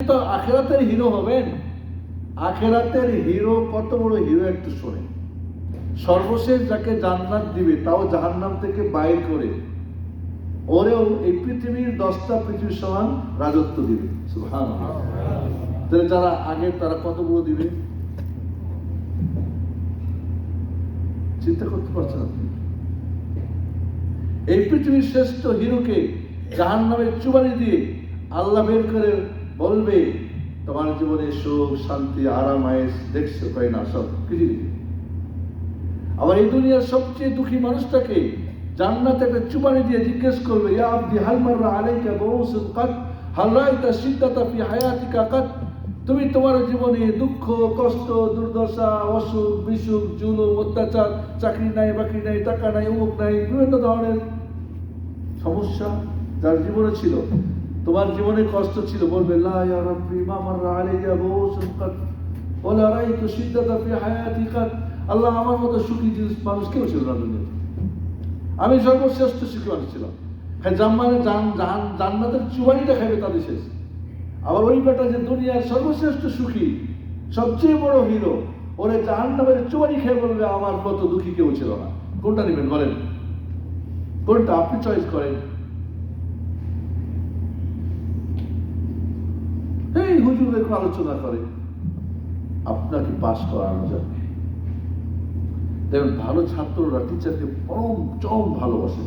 তো আখিরাতের হিরো হবেন। আখিরাতের হিরো কত বড় হিরো একটু শোনেন। সর্বশেষ যাকে জান্নাত দিবে তাও জাহান্নাম থেকে বাইর করে ওরেও এই পৃথিবীর 10টা পৃথিবীর সমান রাজত্ব দিবে। সুবহানাল্লাহ। তাহলে যারা আগে তারা কত বড় দিবে চিন্তা করতে পারছেন আপনি? এই পৃথিবীর শ্রেষ্ঠ হিরোকে জাহান্নামের চুবানি দিয়ে আল্লাহ বের করে বলবে তোমার জীবনে সুখ শান্তি আরাম আয়েশ দেখছো তাই না, সব কিছু দিবে। আবার এই দুনিয়ার সবচেয়ে দুঃখী মানুষটাকে জান্নাতে একটা চুবানি দিয়ে জিজ্ঞেস করবে, ইয়া আবদি হাল মাররা আলাইকা বুউসুন কাত হাল রাআইতা শিদ্দাতা ফি হায়াতিকা কাত, তুমি তোমার জীবনে দুঃখ কষ্ট দুর্দশা অসুখ বিসুখ জুলুম অত্যাচার, চাকরি নাই বাকরি নাই টাকা নাই অমুক নাই, বিভিন্ন ধরনের সমস্যা যার জীবনে ছিল, তোমার জীবনে কষ্ট ছিল, বলবে লা ইয়া রাব্বি মা মাররা আলাইয়া বুউসুন কাত ওয়ালা রাআইতু শিদ্দাতা ফি হায়াতি কাত, আল্লাহ আমার মতো সুখী মানুষ কেউ ছিল না দুনিয়াতে, আমি সর্বশ্রেষ্ঠ সুখী মানুষ ছিলাম। জান্নাতের চুবানিটা খাইবে তাদের শেষ। আবার ওই বেটা যে দুনিয়ার সর্বশ্রেষ্ঠ সুখী সবচেয়ে বড় হিরো, ওরে জাহান্নামের চুবানি খেয়ে বলবে আমার মতো দুঃখী কেউ ছিল না। কোনটা নেবেন বলেন? কোনটা আপনি চয়েস করেন? এই হুজুর একটু আলোচনা করে আপনাকে পাস করানো যাবে। দেখুন ভালো ছাত্ররা টিচারকে পরম চরম ভালোবাসে,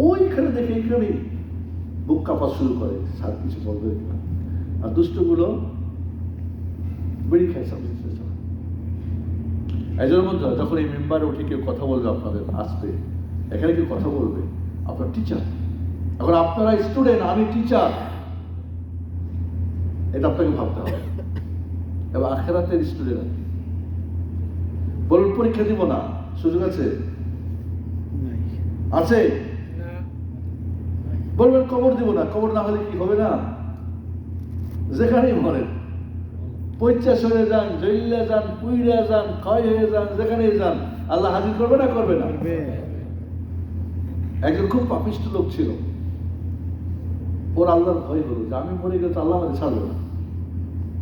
ওইখানে দেখে এইখানে বুক কাঁপা শুরু করে, স্যার কিছু বলবে না। আর দুষ্টগুলো বেড়ি খায় সব কিছু। একজনের মধ্যে যখন এই মেম্বারে উঠে কেউ কথা বলবে, আপনাদের আসবে এখানে কেউ কথা বলবে, আপনার টিচার, এখন আপনারা স্টুডেন্ট, আমি টিচার, এটা আপনাকে ভাবতে হবে। এবার আখেরাতের স্টুডেন্ট বলুন পরীক্ষা দিব না, সুযোগ আছে? আছে? বলবেন কবর দিব না, কবর না হলে কি হবে না? যেখানেই মরেন, পৈচা সরে যান, জইলা যান, পুইরা যান, ক্ষয় হয়ে যান, যেখানেই যান, আল্লাহ হাজির করবে না করবে না? একজন খুব পাপিষ্ঠ লোক ছিল, ওর আল্লাহর ভয় হলো যে আমি মরে গেলে তো আল্লাহ আমাকে ছাড়বে না।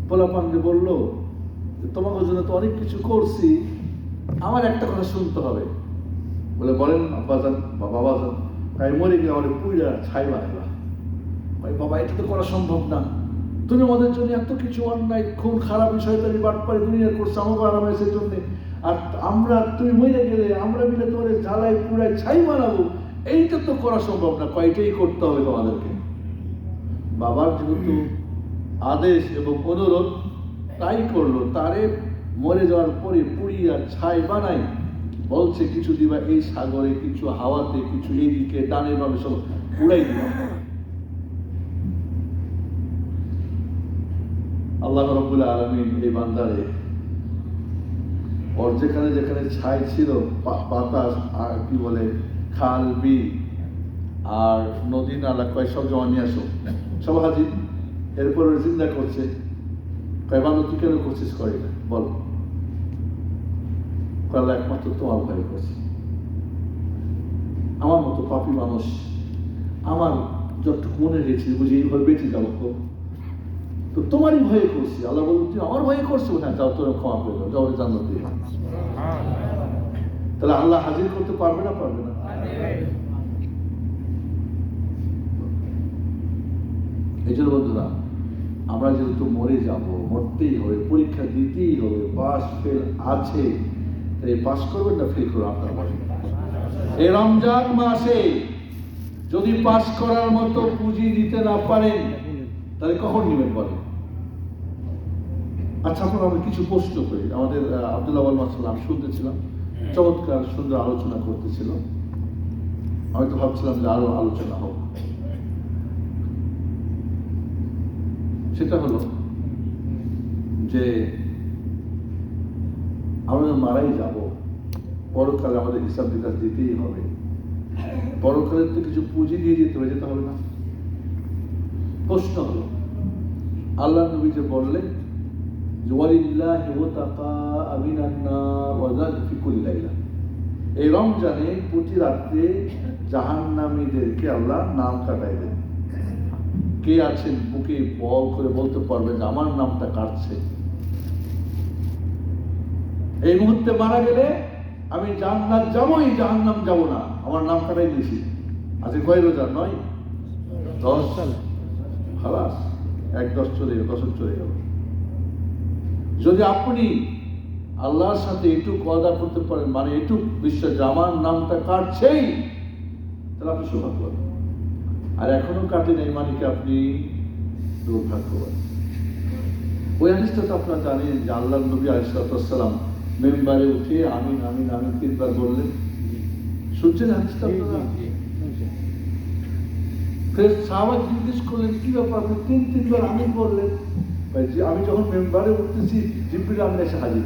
পোলাপানকে বললো তোমাকে জন্য তো অনেক কিছু করছি, আমার একটা কথা শুনতে হবে। বলে বলেন আব্বাজান বা বাবাজান, তাই মরে গিয়ে আমাদের পুইরা ছাই বানাইবা। ভাই বাবা এটা তো করা সম্ভব না, তুমি আমাদের জন্য এত কিছু অন্যায় খুন খারাপ বিষয় তৈরি বাটপাড়ি দুনিয়া করছে আমাকে আরামাইসের জন্য, আর আমরা তুমি মরে গেলে আমরা মিলে তোমার জ্বালাই পুরাই ছাই বানাবো, এইটা তো করা সম্ভব না, কয়টাই করতে হবে তোমাদেরকে। বাবার যেহেতু আদেশ এবং অনুরোধ, তাই করলো, তারে মরে যাওয়ার পরে পুড়িয়া ছাই বানাই, বলছে কিছু দিবা এই সাগরে, কিছু হাওয়াতে, কিছু এইদিকে ডানে বামে সব উড়াই দিবা। আল্লাহ রাব্বুল আলামিন এই বান্দারে ওর যেখানে যেখানে ছাই ছিল, বাতাস আর কি বলে খাল বিল আর নদী নালা, কয় সব জমা নিয়ে আসো, সব হাজির। এরপর চিন্তা করছে, কয় বান্ধব তুই কেন করছিস, করে না বল। আল্লাহ একমাত্র তোমার ভয় করছি, আমার মতো পাপী মানুষ, আমার যতটুকু মনে হয়েছে বুঝি এইভাবে বেঁচে যাবো, তো তোমারই ভয়ে করছি। আল্লাহ বলুন তুই আমার ভয়ে করছো, হ্যাঁ যাও তোরা ক্ষমা করে দাও, যাও জান্নাত দিয়ে। তাহলে আল্লাহ হাজির করতে পারবে না পারবে না? এই জন্য বন্ধুরা, আমরা যেহেতু মরে যাব, মরতেই হবে, পরীক্ষা দিতেই হবে, পাস ফেল আছে, এই পাস করবেন না ফেল করবেন আপনার বলেন। এই রমজান মাসে যদি পাস করার মতো পুঁজি দিতে না পারেন তাহলে কখন নেবেন বলেন? আচ্ছা আপনার আমি কিছু প্রশ্ন করি। আমাদের আব্দুল্লাহ মাসাল্লাহ আমি শুনতেছিলাম, চমৎকার সুন্দর আলোচনা করতেছিল, আমি তো ভাবছিলাম যে আরো আলোচনা হোক। সেটা হলো যে আমরা মারাই যাব, পরকালে আমাদের হিসাব বিকাশ দিতেই হবে, পরকালের তো কিছু পুঁজি দিয়ে যেতে হবে না? প্রশ্ন হলো, আল্লাহ নবী যে বললেন যে ওয়ালিল্লাহি ওয়াতাকা আমিনান নার ওয়া যালিকা ফি কুল্লি লাইলা, এই রমজানে প্রতি রাত্রে জাহান্নামীদেরকে আল্লাহ নাম কাটাই দেন। কে আছেন বুকে বল করে বলতে পারবেন যে আমার নামটা কাটছে? এই মুহূর্তে মারা গেলে আমি জান্নাত যাবোই, জাহান্নাম যাব না, আমার নাম কাটাই দিয়েছি। আজকে কয় রোজা? 9, 10, খালাস, 1-10 চলে গেল, 10 চলে গেল। যদি আপনি আল্লাহর সাথে এটুকু ওয়াদা করতে পারেন, মানে এটুকু বিশ্বাস যে আমার নামটা কাটছেই, তাহলে আপনি সৌভাগ্যবান। আর এখনো কাটে নাই, মানে কি আপনি দুর্ভাগ্যবান। ওই হাদিসটা তো আপনারা জানেন যে আল্লাহর নবী আলাইহিস সালাম মেম্বারে উঠে আমিন আমিন আমিন 3 বার বললেন। শুনছেন হাদিসটা আপনারা? ফের সাহাবা জিজ্ঞেস করলেন কি ব্যাপার আপনি 3 বার আমিন বললেন? আমি যখন মেম্বারে উঠতেছি জিবরিল আমিন এসে হাজির।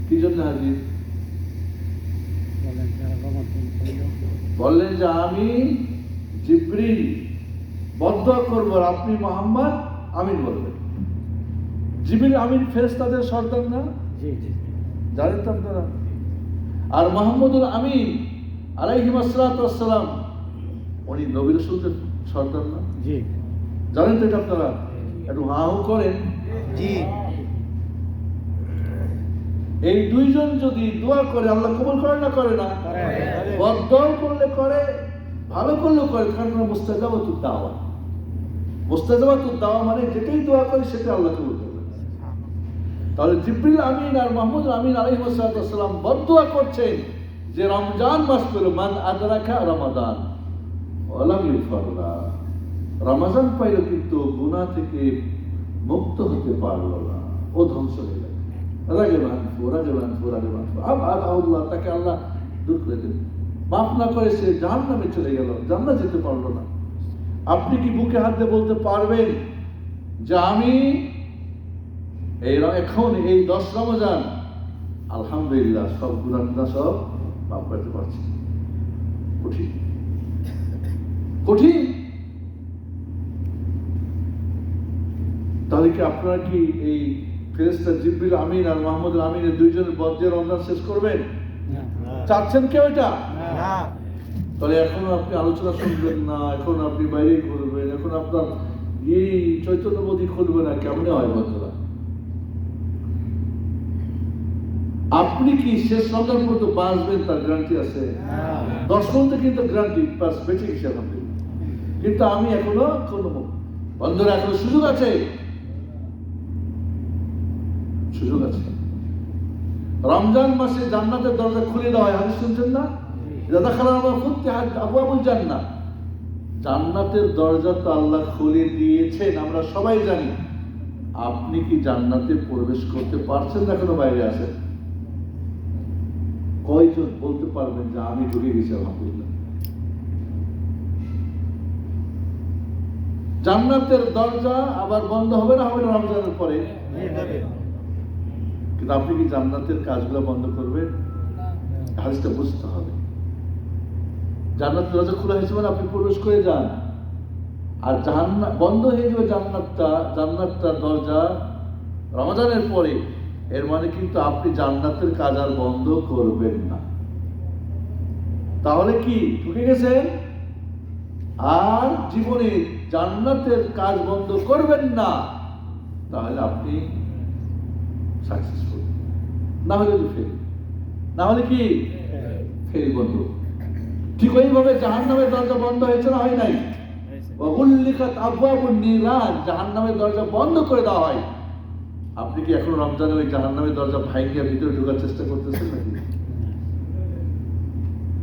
কি জন্য হাজির? বললেন যে আমি জিবরিল বদদুয়া করব, আপনি মুহাম্মদ আমিন বলবেন। জিবরিল আমিন ফেরেশতাদের সর্দার না? জানেন তো আপনারা? আর মুহাম্মদুল আমিন আলাইহিস সালাতু ওয়াস সালাম উনি নবী রাসূলদের সর্দার না? জানেন তো এটা আপনারা? একটু হাউ করেন। এই দুইজন যদি দোয়া করে আল্লাহ কবুল করে না? করে না? বদদুয়া করলে করে, ভালো করলে করে, কারণ মুস্তাজাবাতুদ দাওয়া। মুস্তাজাবাতুদ দাওয়া মানে যেটাই দোয়া করে সেটা আল্লাহ কবুল করে। তাহলে জিবরিল আমিন আর মুহাম্মদ আমিন আলাইহিস সালাম বদদুয়া করছেন যে রমজান মাস পেল, মান আদরাকা রমাদান ওয়ালাম ইউফারলা, রমজান পাইল কিন্তু গুনাহ থেকে মুক্ত হতে পারল না, ও ধ্বংস হয়ে গেল। তাকে আল্লাহ দূর করে দেন, মাফ না করে সে জাহান্নামে চলে গেল, জান্নাত যেতে পারলো না। আপনি কি বুকে হাত দিয়ে বলতে পারবেন যে আমি এখন এই 10 রমজান আলহামদুলিল্লাহ সব গুনাহ সব মাফ করতে পারছি? কঠিন, কঠিন। তাহলে কি আপনারা কি এই ফেরেশতা জিবরিল আমিন আর মুহাম্মদুল আমিনের দুইজনের বদলে রমজান শেষ করবেন? চাচ্ছেন কেউ এটা? তাহলে এখনো আপনি আলোচনা শুনবেন না, এখন আপনি বাইরে ঘুরবেন, এখন আপনার এই চৈতন্যবোধী খুলবে না, কেমনে হয় বন্ধুরা? আপনি কি শেষ রমজান পর্যন্ত বাঁচবেন তার গ্যারান্টি আছে? 10 পর্যন্ত কিন্তু গ্যারান্টি, পাস বেঁচে গেছে আলহামদুলিল্লাহ। কিন্তু আমি এখনো কোনো বন্ধুরা, এখনো সুযোগ আছে, সুযোগ আছে। রমজান মাসে জান্নাতের দরজা খুলে দেওয়া হয়, হাদিস শুনছেন না? জান্নাতের দরজা তো আল্লাহ খুলে দিয়েছেন, আমরা সবাই জানি। আপনি কি জান্নাতে প্রবেশ করতে পারছেন না? এখনো বাইরে আছেন? কয়জন বলতে পারবেন যে আমি ঢুকে গেছি আলহামদুলিল্লাহ? জান্নাতের দরজা আবার বন্ধ হবে না? হবে না রমজানের পরে? কিন্তু আপনি কি জান্নাতের কাজগুলো বন্ধ করবেন? হাদিসটা বুঝতে হবে। জান্নাতের দরজা খোলা হয়েছে মানে আপনি প্রবেশ করে যান, আর জাহান্নাম বন্ধ হয়ে যাবে জান্নাতটার দরজা রমজানের পরে, এর মানে কিন্তু আপনি জান্নাতের কাজ আর বন্ধ করবেন না। তাহলে কি ঢুকে গেছেন আর জীবনে জান্নাতের কাজ বন্ধ করবেন না, তাহলে আপনি সাকসেসফুল। না হলে ফেল, না হলে কি ফেল বন্ধু। ঠিক ওইভাবে জাহান্নামের দরজা বন্ধ হয়েছে না? হয় নাই? জাহান্নামের দরজা বন্ধ করে দেওয়া হয়। আপনি কি এখন রমজানে ওই জাহান্নামের দরজা ভাঙিয়ে ভিতরে ঢোকার চেষ্টা করতেছেন নাকি?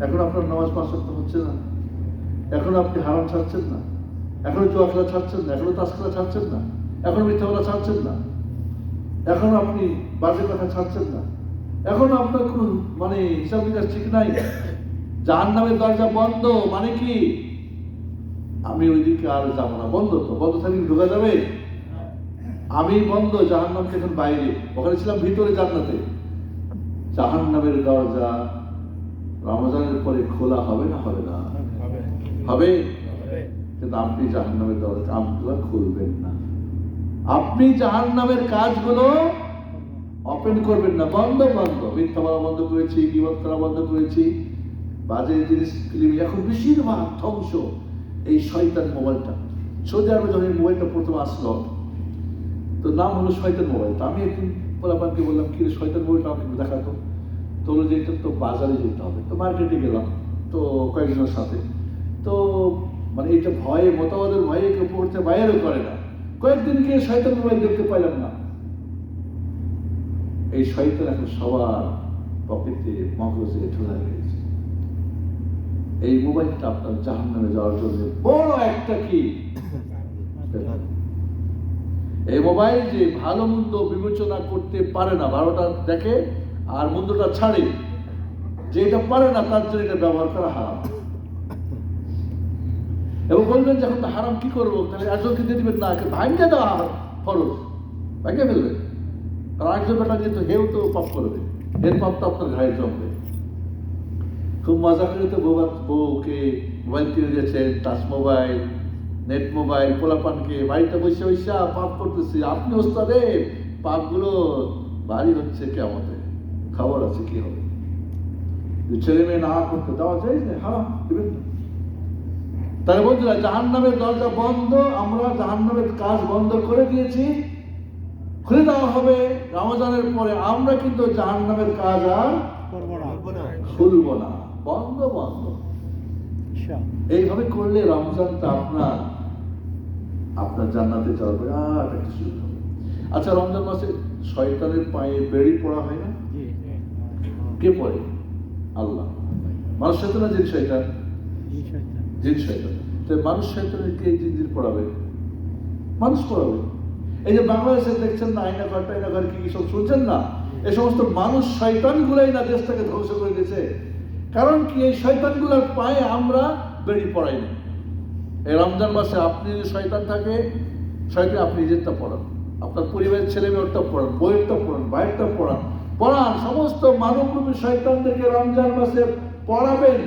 এখন আপনার নামাজ 5 ওয়াক্ত হচ্ছে না, এখন আপনি হারাম ছাড়ছেন না, এখনো জুয়া খেলা ছাড়ছেন না, এখনো তাস খেলা ছাড়ছেন না, এখনো মিথ্যা বলা ছাড়ছেন না, এখন আপনি বাজে কথা ছাড়ছেন না, এখন আপনার কোনো মানে হিসাব নিকাশ ঠিক নাই। জাহান্নামের দরজা বন্ধ মানে কি? আমি ওইদিকে আর যাবো না। বন্ধ তো, বন্ধ থাকলে ঢোকা যাবে? আমি বন্ধ, জাহান্নাম এখন বাইরে, ওখানে ছিলাম ভিতরে জান্নাতে। জাহান্নামের দরজা রমজানের পরে খোলা হবে না? হবে না? হবে। কিন্তু আপনি জাহান্নামের দরজা কামগুলো খুলবেন না, আপনি জাহান্নামের কাজগুলো ওপেন করবেন না। বন্ধ বন্ধ। মিথ্যা বলা বন্ধ করেছি, গীবত করা বন্ধ করেছি, বাজে জিনিস। এখন বেশিরভাগ ধ্বংস এই শয়তান মোবাইলটা। সৌদি আরবে যখন এই মোবাইলটা প্রথম আসলো, তো নাম হলো শয়তান মোবাইল। তো আমি একদিন পোলাপানকে বললাম, কি রে শয়তান মোবাইলটা আমাকে একটু দেখাতো। তো বললো যে এটা তো বাজারে যেতে হবে। তো মার্কেটে গেলাম, তো কয়েকজনের সাথে, তো মানে এটা ভয়ে, মতবাদের ভয়ে কেউ পড়তে বাইরেও করে না। কয়েকদিন গিয়ে শয়তান মোবাইল দেখতে পাইলাম না। এই শয়তান এখন সবার পকেটে, মগজে ঢোলা গেছে। এই মোবাইলটা আপনার জাহান্নামে যাওয়ার জন্য বড় একটা কি। এই মোবাইল যে ভালো মন্দ বিবেচনা করতে পারে না, ভালোটা দেখে আর মন্দটা ছাড়ে, যে এটা পারে না তার জন্য এটা ব্যবহার করা হারাম। এবং বলবেন যখন তো হারাম কি করবো, তাহলে একজনকে দিয়ে দিবেন না, ভাঙ্গে দেওয়া ফরজ, ভাঙ্গে ফেলবেন। কারণ একজন বেটা যেহেতু হেউ তো পাপ করবে, এর পাপ তো আপনার ঘায়ে জমবে। খুব মজা করে তো বউকে মোবাইল কিনে দিয়েছেন, টাচ মোবাইল, নেট মোবাইল, পোলাপানকে বাড়িতে বসে বসে পাপ করতেছি। আপনি ওস্তাদে পাপগুলো ভারী হচ্ছে কেমতে, খবর আছে কি হবে। ছেলে মেয়ে না করতে দেওয়া যায় না, হারাম দিবেন না। তাহলে বন্ধুরা, জাহান্নামের দরজা বন্ধ, আমরা জাহান্নামের কাজ বন্ধ করে দিয়েছি, খুলে দেওয়া হবে রমজানের পরে। আমরা কিন্তু জাহান্নামের কাজ আর খুলব না, বন্ধ বন্ধ। এইভাবে করলে রমজানটা আপনার জান্নাতে যাওয়ার বিরাট একটা সুযোগ হবে। আচ্ছা, রমজান মাসে শয়তানের পায়ে বেড়ি পড়া হয় না? কে পড়ে? আল্লাহ। মানুষ শয়তান না জিন শয়তান? জিন শয়তান। তো মানুষ শয়তানের কে জিন পড়াবে? মানুষ পড়াবে। এই যে বাংলাদেশে দেখছেন না, আয়নাঘর টাইনাঘর কি সব শুনছেন না, এই সমস্ত মানুষ শয়তান গুলাই না দেশটাকে ধ্বংস করে দিয়েছে। কারণ কি, এই শয়তান গুলার পায়ে আমরা বেড়ি পড়াই না। এই রমজান মাসে আপনি যদি শয়তান থাকে, শয়তান আপনি নিজেরটা পড়ান, আপনার পরিবারের ছেলে মেয়েরটা পড়ান, বইয়েরটা পড়ান, ভাইয়েরটা পড়ান, সমস্ত মানবরূপী শয়তানদেরকে রমজান মাসে পড়াবেন।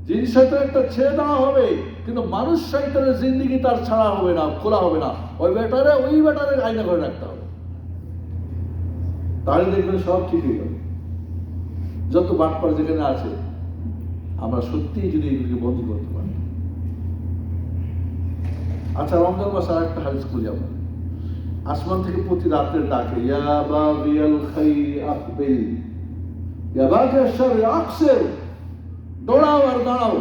জিন শয়তানটা ছেড়ে দেওয়া হবে, কিন্তু মানুষ শয়তানের জিন্দিগি তার ছাড়া হবে না, খোলা হবে না। ওই বেটারে আয়না করে রাখতে হবে, তাহলে দেখবেন সব ঠিক হয়ে যাবে। যত বাটপার যেখানে আছে, আমরা সত্যিই যদি এগুলিকে বন্ধ করতে পারি। আচ্ছা, রমজান মাসে আর একটা হাদিস করি আমরা। আসমান থেকে প্রতি রাত্রে ডাকে, ইয়া বাগিয়াল খাইরি আকবিল, ইয়া বাগিয়াশ শাররি আকসির। দৌড়াও আর দাঁড়াও,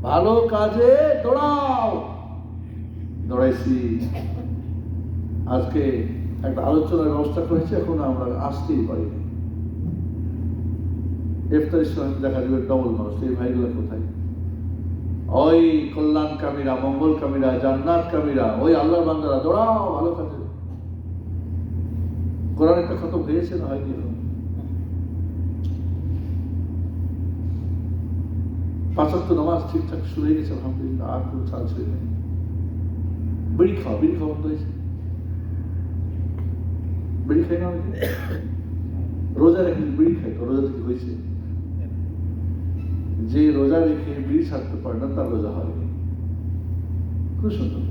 ভালো কাজে দৌড়াও। দৌড়াইছি। আজকে একটা আলোচনার ব্যবস্থা করেছি, এখন আমরা আসতেই পারি। ইফতারের সময় দেখা যাবে ডবল মানুষ। এই ভাইগুলো কোথায়? ওই কল্যাণ কামীরা, মঙ্গল কামীরা, জান্নাত কামীরা, ওই আল্লাহর বান্দারা, দৌড়াও ভালো কাজে। কোরআন একটা খতম হয়েছে না হয়নি? 5 ওয়াক্ত নামাজ ঠিকঠাক শুরু হয়ে গেছে, আলহামদুলিল্লাহ, আর কোনো ছাড় ছিল নেই। বিড়ি খাওয়া বন্ধ হয়েছে। বিড়ি খাই না অনেকে, রোজা রেখে বিড়ি খাই। তো রোজা থেকে হয়েছে, যে রোজা রেখে বিড়ি ছাড়তে পারে না তার রোজা হয়। খুব সুন্দর।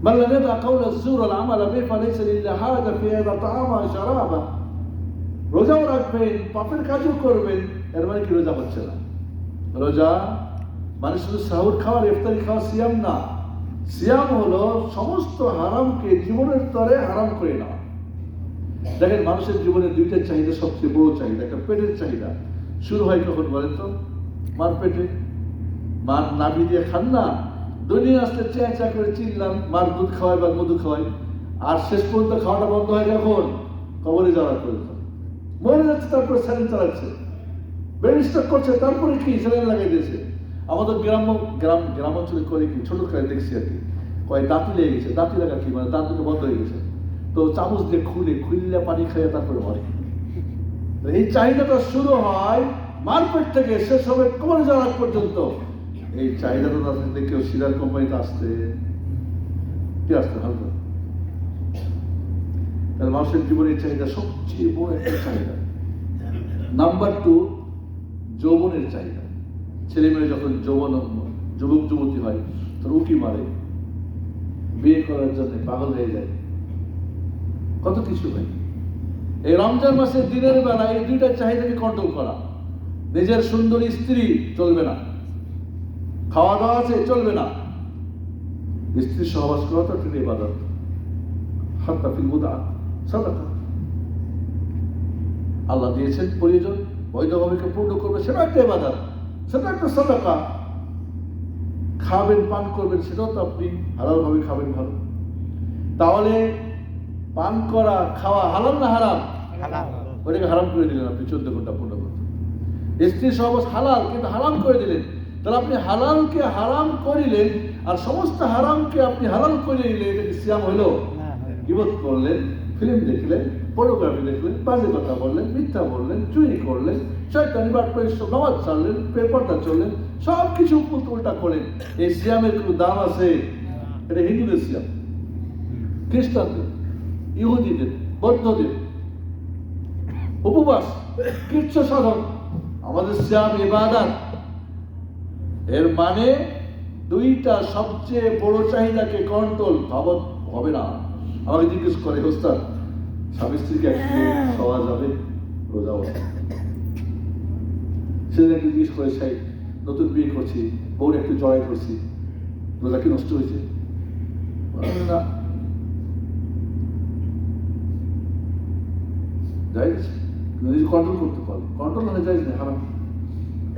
من لم يدع قول الزور والعمل به فليس لله حاجة في هذا طعاما شرابا। রোজাও রাখবেন, পাপের কাজও করবেন, এর মানে কি রোজা হচ্ছে না? রোজা মানে শুধু সাহুর খাওয়া, ইফতারি খাওয়া সিয়াম না। সিয়াম হলো সমস্ত হারামকে জীবনের তরে হারাম করে নেওয়া। দেখেন, মানুষের জীবনে দুইটা চাহিদা সবচেয়ে বড় চাহিদা। একটা পেটের চাহিদা, শুরু হয় কখন বলেন তো? মার পেটে। মার নাভি দিয়ে খান না, দুনিয়া আসতে চেঁচা করে চিনলাম, মার দুধ খাওয়াই বা মধু খাওয়াই, আর শেষ পর্যন্ত খাওয়াটা বন্ধ হয় যখন কবরে যাওয়ার পর্যন্ত। মরে যাচ্ছে, তারপরে স্যালেন চালাচ্ছে, ব্রেনস্ট্রোক করছে, তারপরে কি স্যালেন লাগাই দিয়েছে। আমাদের গ্রামাঞ্চলে করে কি, ছোট করে দেখছি আর কি, কয় দাঁতি লেগে গেছে। দাঁতি লাগা কি মানে দাঁত দুটো বন্ধ হয়ে গেছে, তো চামচ দিয়ে খুললে পানি খাইয়ে তারপরে মরে। এই চাহিদাটা শুরু হয় মারপেট থেকে, শেষ হবে কবরে যাওয়ার পর্যন্ত। এই চাহিদাটা না থাকলে কেউ সিরার কোম্পানিতে আসতে হালকা। তাহলে মানুষের জীবনের চাহিদা সবচেয়ে বড় একটা চাহিদা। নাম্বার 2, যৌবনের চাহিদা। ছেলে মেয়ে যখন যুবক যুবতী হয়, তখন উকি মারে, বিয়ে করার জন্য পাগল হয়ে যায়, কত কিছু হয়। এই রমজান মাসের দিনের বেলা এই দুইটা চাহিদাকে কন্ট্রোল করা। নিজের সুন্দরী স্ত্রী চলবে না, খাওয়া দাওয়া আছে চলবে না, স্ত্রীর সহবাস করা তো একটা ইবাদত, হাত্তা ফিল বুদা সাদাকা। আল্লাহ দিয়েছেন প্রয়োজন, বৈধভাবে পূর্ণ করবে, সেটা একটা ইবাদত, সেটা একটা সাদাকা। খাবেন, পান করবেন, সেটাও তো আপনি হালালভাবে খাবেন ভালো। তাহলে পান করা, খাওয়া হালাল না হারাম? ওটাকে হারাম করে দিলেন আপনি 14 ঘন্টা পূর্ণ করতে। স্ত্রীর সহবাস হালাল, কিন্তু হারাম করে দিলেন। তাহলে আপনি হালালকে হারাম করিলেন, আর সমস্ত হারামকে আপনি হালাল করে নিলেন। এটা কি সিয়াম হইল? গীবত করলেন, ফিল্ম দেখলেন, পর্নোগ্রাফি দেখলেন, বাজে কথা বললেন, মিথ্যা বললেন, চুরি করলেন, শয়তানি বাটপাড়ি, নামাজ ছাড়লেন, বেপরদা চললেন, সব কিছু উল্টা করলেন। এই সিয়ামের কোনো দাম আছে? এটা হিন্দুদের সিয়াম, খ্রিস্টানদের, ইহুদিদের, বৌদ্ধদের উপবাস, কৃচ্ছ সাধন। আমাদের সিয়াম ইবাদত। এর মানে দুইটা সবচেয়ে বড় চাহিদাকে কন্ট্রোল হবে না। আমাকে জিজ্ঞেস করে, ওস্তাদ স্বামী স্ত্রীকে একসঙ্গে খাওয়া যাবে রোজা অবস্থা? সেদিন একটু জিজ্ঞেস করে, সেই নতুন বিয়ে করছি, বউর একটু জয় করছি, রোজা কি নষ্ট হয়েছে? না, যাই নিজে কন্ট্রোল করতে পারবে, কন্ট্রোল হলে যাই না, হারাম।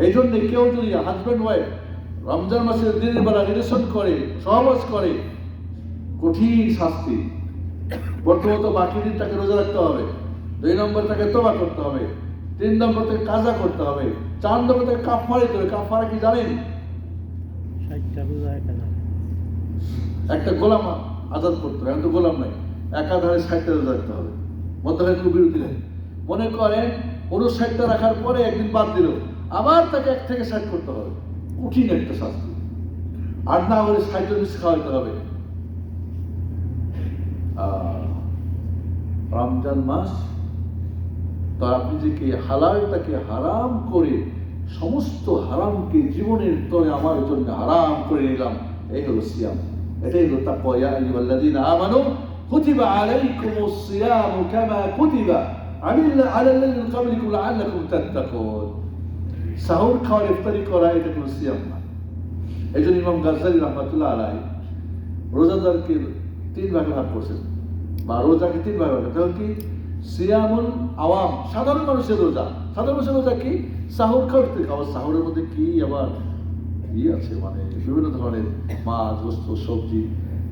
এই জন্যে কেউ যদি হাজব্যান্ড ওয়াইফ রমজান মাসের দিনের বেলা রিলেশন করে, সহবাস করে, কঠিন শাস্তি। প্রথমত বাকি দিন তাকে রোজা রাখতে হবে, 2 নম্বর তাকে তওবা করতে হবে, 3 নম্বর তাকে কাজা করতে হবে, 4 নম্বর তাকে কাফারা দিতে হবে। কাফারা কি জানেন? একটা গোলাম আজাদ করতে হবে। এখন তো গোলাম নাই, একাধারে 60টা রোজা রাখতে হবে, মধ্যখানে কোনো বিরতি নেই। মনে করেন 59টা রাখার পরে একদিন বাদ দিল, আবার তাকে 1 থেকে 60 করতে হবে। কঠিন একটা শাস্তি। আর না হলে 60টা বেশি খাওয়াতে হবে। রমজান মাস, তো আপনি যে কি হালালটাকে হারাম করে, সমস্ত হারামকে জীবনের তরে আমার জন্য হারাম করে নিলাম, এই হলো সিয়াম। এটাই হলো তাকওয়া। ইয়া আইয়ুহাল্লাযীনা আমানু কুতিবা আলাইকুমুস সিয়ামু কামা কুতিবা আলাল্লাযীনা মিন ক্বাবলিকুম লাআল্লাকুম তাত্তাকুন। সাহুর খাওয়া, ইফতারি করা, এটা কোনো সিয়াম না। এই জন্য ইমাম গাজ্জালী রাহমাতুল্লাহ আলাইহি রোজাদারকে 3 ভাগে ভাগ করছেন, বা রোজাকে 3 ভাগে ভাগ। কারণ কি? সিয়ামুল আওয়াম, সাধারণ মানুষের রোজা। সাধারণ মানুষের রোজা কি? সাহুর খাওয়াতে খাওয়া। সাহুরের মধ্যে কি আবার কি আছে, মানে বিভিন্ন ধরনের মাছ, গোস্ত, সবজি,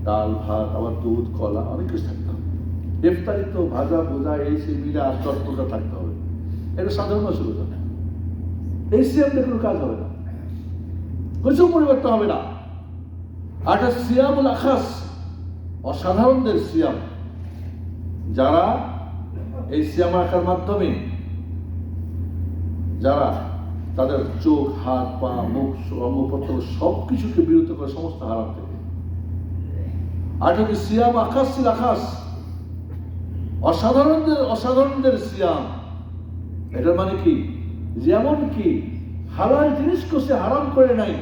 ডাল, ভাত, আবার দুধ, কলা, অনেক কিছু থাকতে হবে। ইফতারি তো ভাজা ভোজা, এই সে মিলে 8-10 থাকতে হবে। এটা সাধারণ মানুষের রোজা। এই সিয়ামটা কোনো কাজ হবে না, কিছু পরিবর্তন হবে না। আর এটা সিয়ামুল আখাস, অসাধারণদের সিয়াম। যারা এই সিয়াম রাখার মাধ্যমে যারা তাদের চোখ, হাত, পা, মুখ, অঙ্গপ্রত্যঙ্গ সবকিছুকে বিরত করে সমস্ত হারাম থেকে। আর যদি সিয়াম আকাশিল আকাশ, অসাধারণদের সিয়াম। এটার মানে কি? যেমন কি হালাল জিনিসকে সে হারাম করে নাই,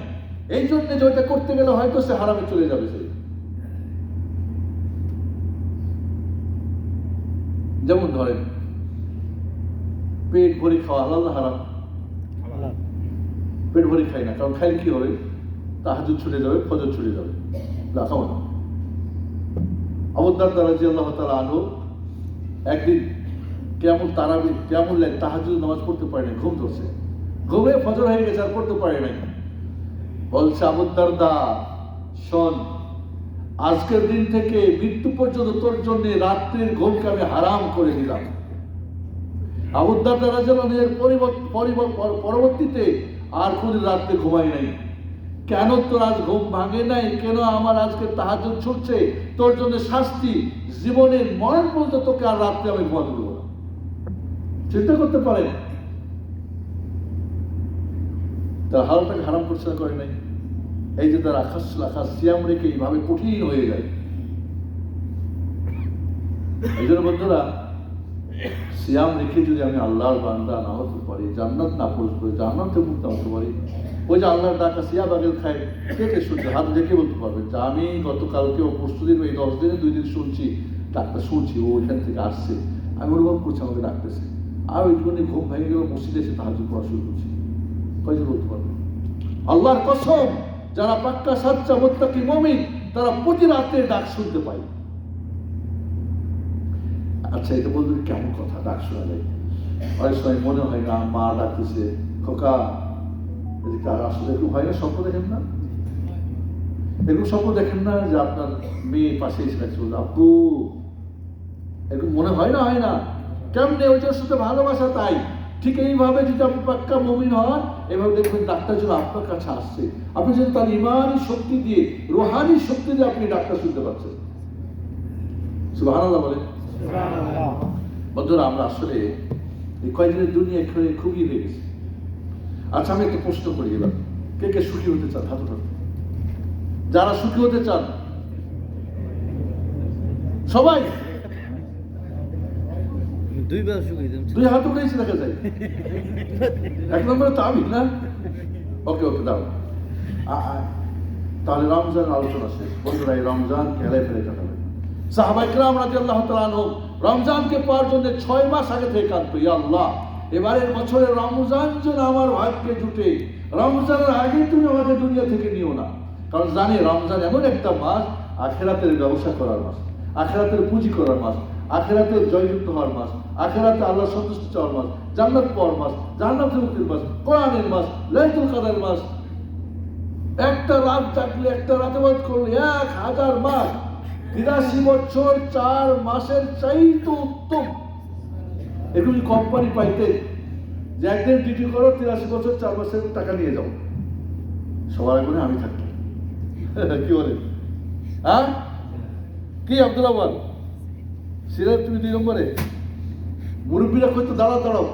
এই জন্য যেটা করতে গেলে হয়তো সে হারামে চলে যাবে। সে যেমন ধরেন পেট ভরি খাওয়া হালাল না হারাম? পেট ভরি খাই না, কারণ খাইলে কি হবে? তাহাজ্জুদ ছুটে যাবে, ফজর ছুটে যাবে, না খাও না। আবু দারদা রাদিয়াল্লাহু তাআলা আনহু একদিন কেমন তাহাজ্জুদ নামাজ পড়তে পারে না, ঘুম ধরছে, ঘুমে ফজর হয়ে গেছে, আর পড়তে পারে নাই। বলছে, আবু দারদা শোন, আজকের দিন থেকে মৃত্যু পর্যন্ত তোর জন্য রাত্রির ঘুমকে আমি হারাম করে দিলাম। আবু দারদা রাদিয়াল্লাহু পরবর্তীতে আর কোন রাত্রে ঘুমাই নাই। কেন তোর আজ ঘুম ভাঙে নাই? কেন আমার আজকে তাহাজ্জুদ ছুটছে? তোর জন্য শাস্তি, জীবনের মরণ পর্যন্ত তোকে আর রাত্রে আমি ঘুমাতে দেবো না। চিন্তা করতে পারেন, তার হালটাকে হারাম করছে না, করে নাই। এই যে তার আকাশ সিয়াম রেখে এইভাবে কঠিন হয়ে যায়। এই জন্য বন্ধুরা, সিয়াম রেখে যদি আমি আল্লাহর বান্দা না হতে পারি, জান্নাত না পৌঁছতে পারি, জান্নাত থেকে মুক্ত হতে পারি, ওই যে আল্লাহর ডাকা সিয়া বাগেল খায়, কে কে শুনছে? হাত দেখে বলতে পারবেন যে আমি গতকালকে ও 25 দিন, এই 10 দিনে 2 দিন শুনছি, ডাক্তার শুনছি, ও ওইখান থেকে আসছে, আমি অনুভব করছি আমাকে ডাকতেছে, আর ওই জন্য ঘুম ভেঙে গেল, মসজিদে এসে তাহাজ্জুদ পড়া শুরু করছি। কয়জন বলতে পারবেন? আল্লাহর কসম, যারা পাক্কা সাচ্চা মুত্তাকি মুমিন, তারা প্রতি রাতে ডাক শুনতে পায়। আচ্ছা, এটা বলবেন কেমন কথা, ডাক শোনা যায়? অনেক সময় মনে হয় না মা ডাকতেছে, খোকা এদিকে, আর আসলে এরকম হয় না? স্বপ্ন দেখেন না? এরকম স্বপ্ন দেখেন না যে আপনার মেয়ে পাশে এসে রাখছে, আব্বু, এরকম মনে হয় না? হয় না? কেমনে? ওইটার সাথে ভালোবাসা। তাই ঠিক এইভাবে যদি আপনি পাক্কা মুমিন হন, এভাবে দেখবেন ডাক্তার যেন আপনার কাছে আসছে, আপনি যেন তার ইমানি শক্তি দিয়ে, রুহানি শক্তি দিয়ে আপনি ডাক্তার শুনতে পাচ্ছেন। সুবহানাল্লাহ বলেন। বন্ধুরা, আমরা আসলে এই কয়েকদিনের দুনিয়া খুবই হয়ে গেছে। আচ্ছা, আমি একটা প্রশ্ন করি এবার, কে কে সুখী হতে চান? হাত উঠান। যারা সুখী হতে চান সবাই দুই হাত উঠেছে, দেখা যায়। এক নম্বরে তো আমি না। ওকে ওকে, দাও। তাহলে রমজান আলোচনা শেষ। বন্ধুরা, এই রমজান খেলায় ফেলে কাটাবেন। সাহাবায়ে কেরাম রাদিয়াল্লাহু তাআলা আনহুম রমজানকে পাওয়ার জন্য 6 মাস আগে থেকে কাঁদতো, ইয়া আল্লাহ, এবারের বছরে রমজান যেন আমার ভাগ্যে জুটে, রমজানের আগে তুমি আমাকে দুনিয়া থেকে নিও না। কারণ জানি রমজান এমন একটা মাস, আখিরাতের ব্যবসা করার মাস, আখিরাতের পুঁজি করার মাস, আখিরাতের জয়যুক্ত হওয়ার মাস, আখিরাতে আল্লাহ সন্তুষ্টি চাওয়ার মাস, জান্নাত পাওয়ার মাস, জাহান্নাম থেকে মুক্তির মাস, কোরআনের মাস, লাইলাতুল কদরের মাস। একটা রাত থাকলে, একটা রাতে বাদ করলে 1000 মাস, 83 বছর 4 মাসের চাইতে উত্তম। এগুলি কোম্পানি পাইতে যে একদিন ডিউটি করো, 83 বছর 4 মাসের টাকা নিয়ে যাও, সবার আগে আমি থাকি। কি বলে? হ্যাঁ, কি আব্দুল আওয়াল সিরাজ, তুমি 2 নম্বরে? মুরব্বীরা হয়তো দাঁড়াও দাঁড়াও,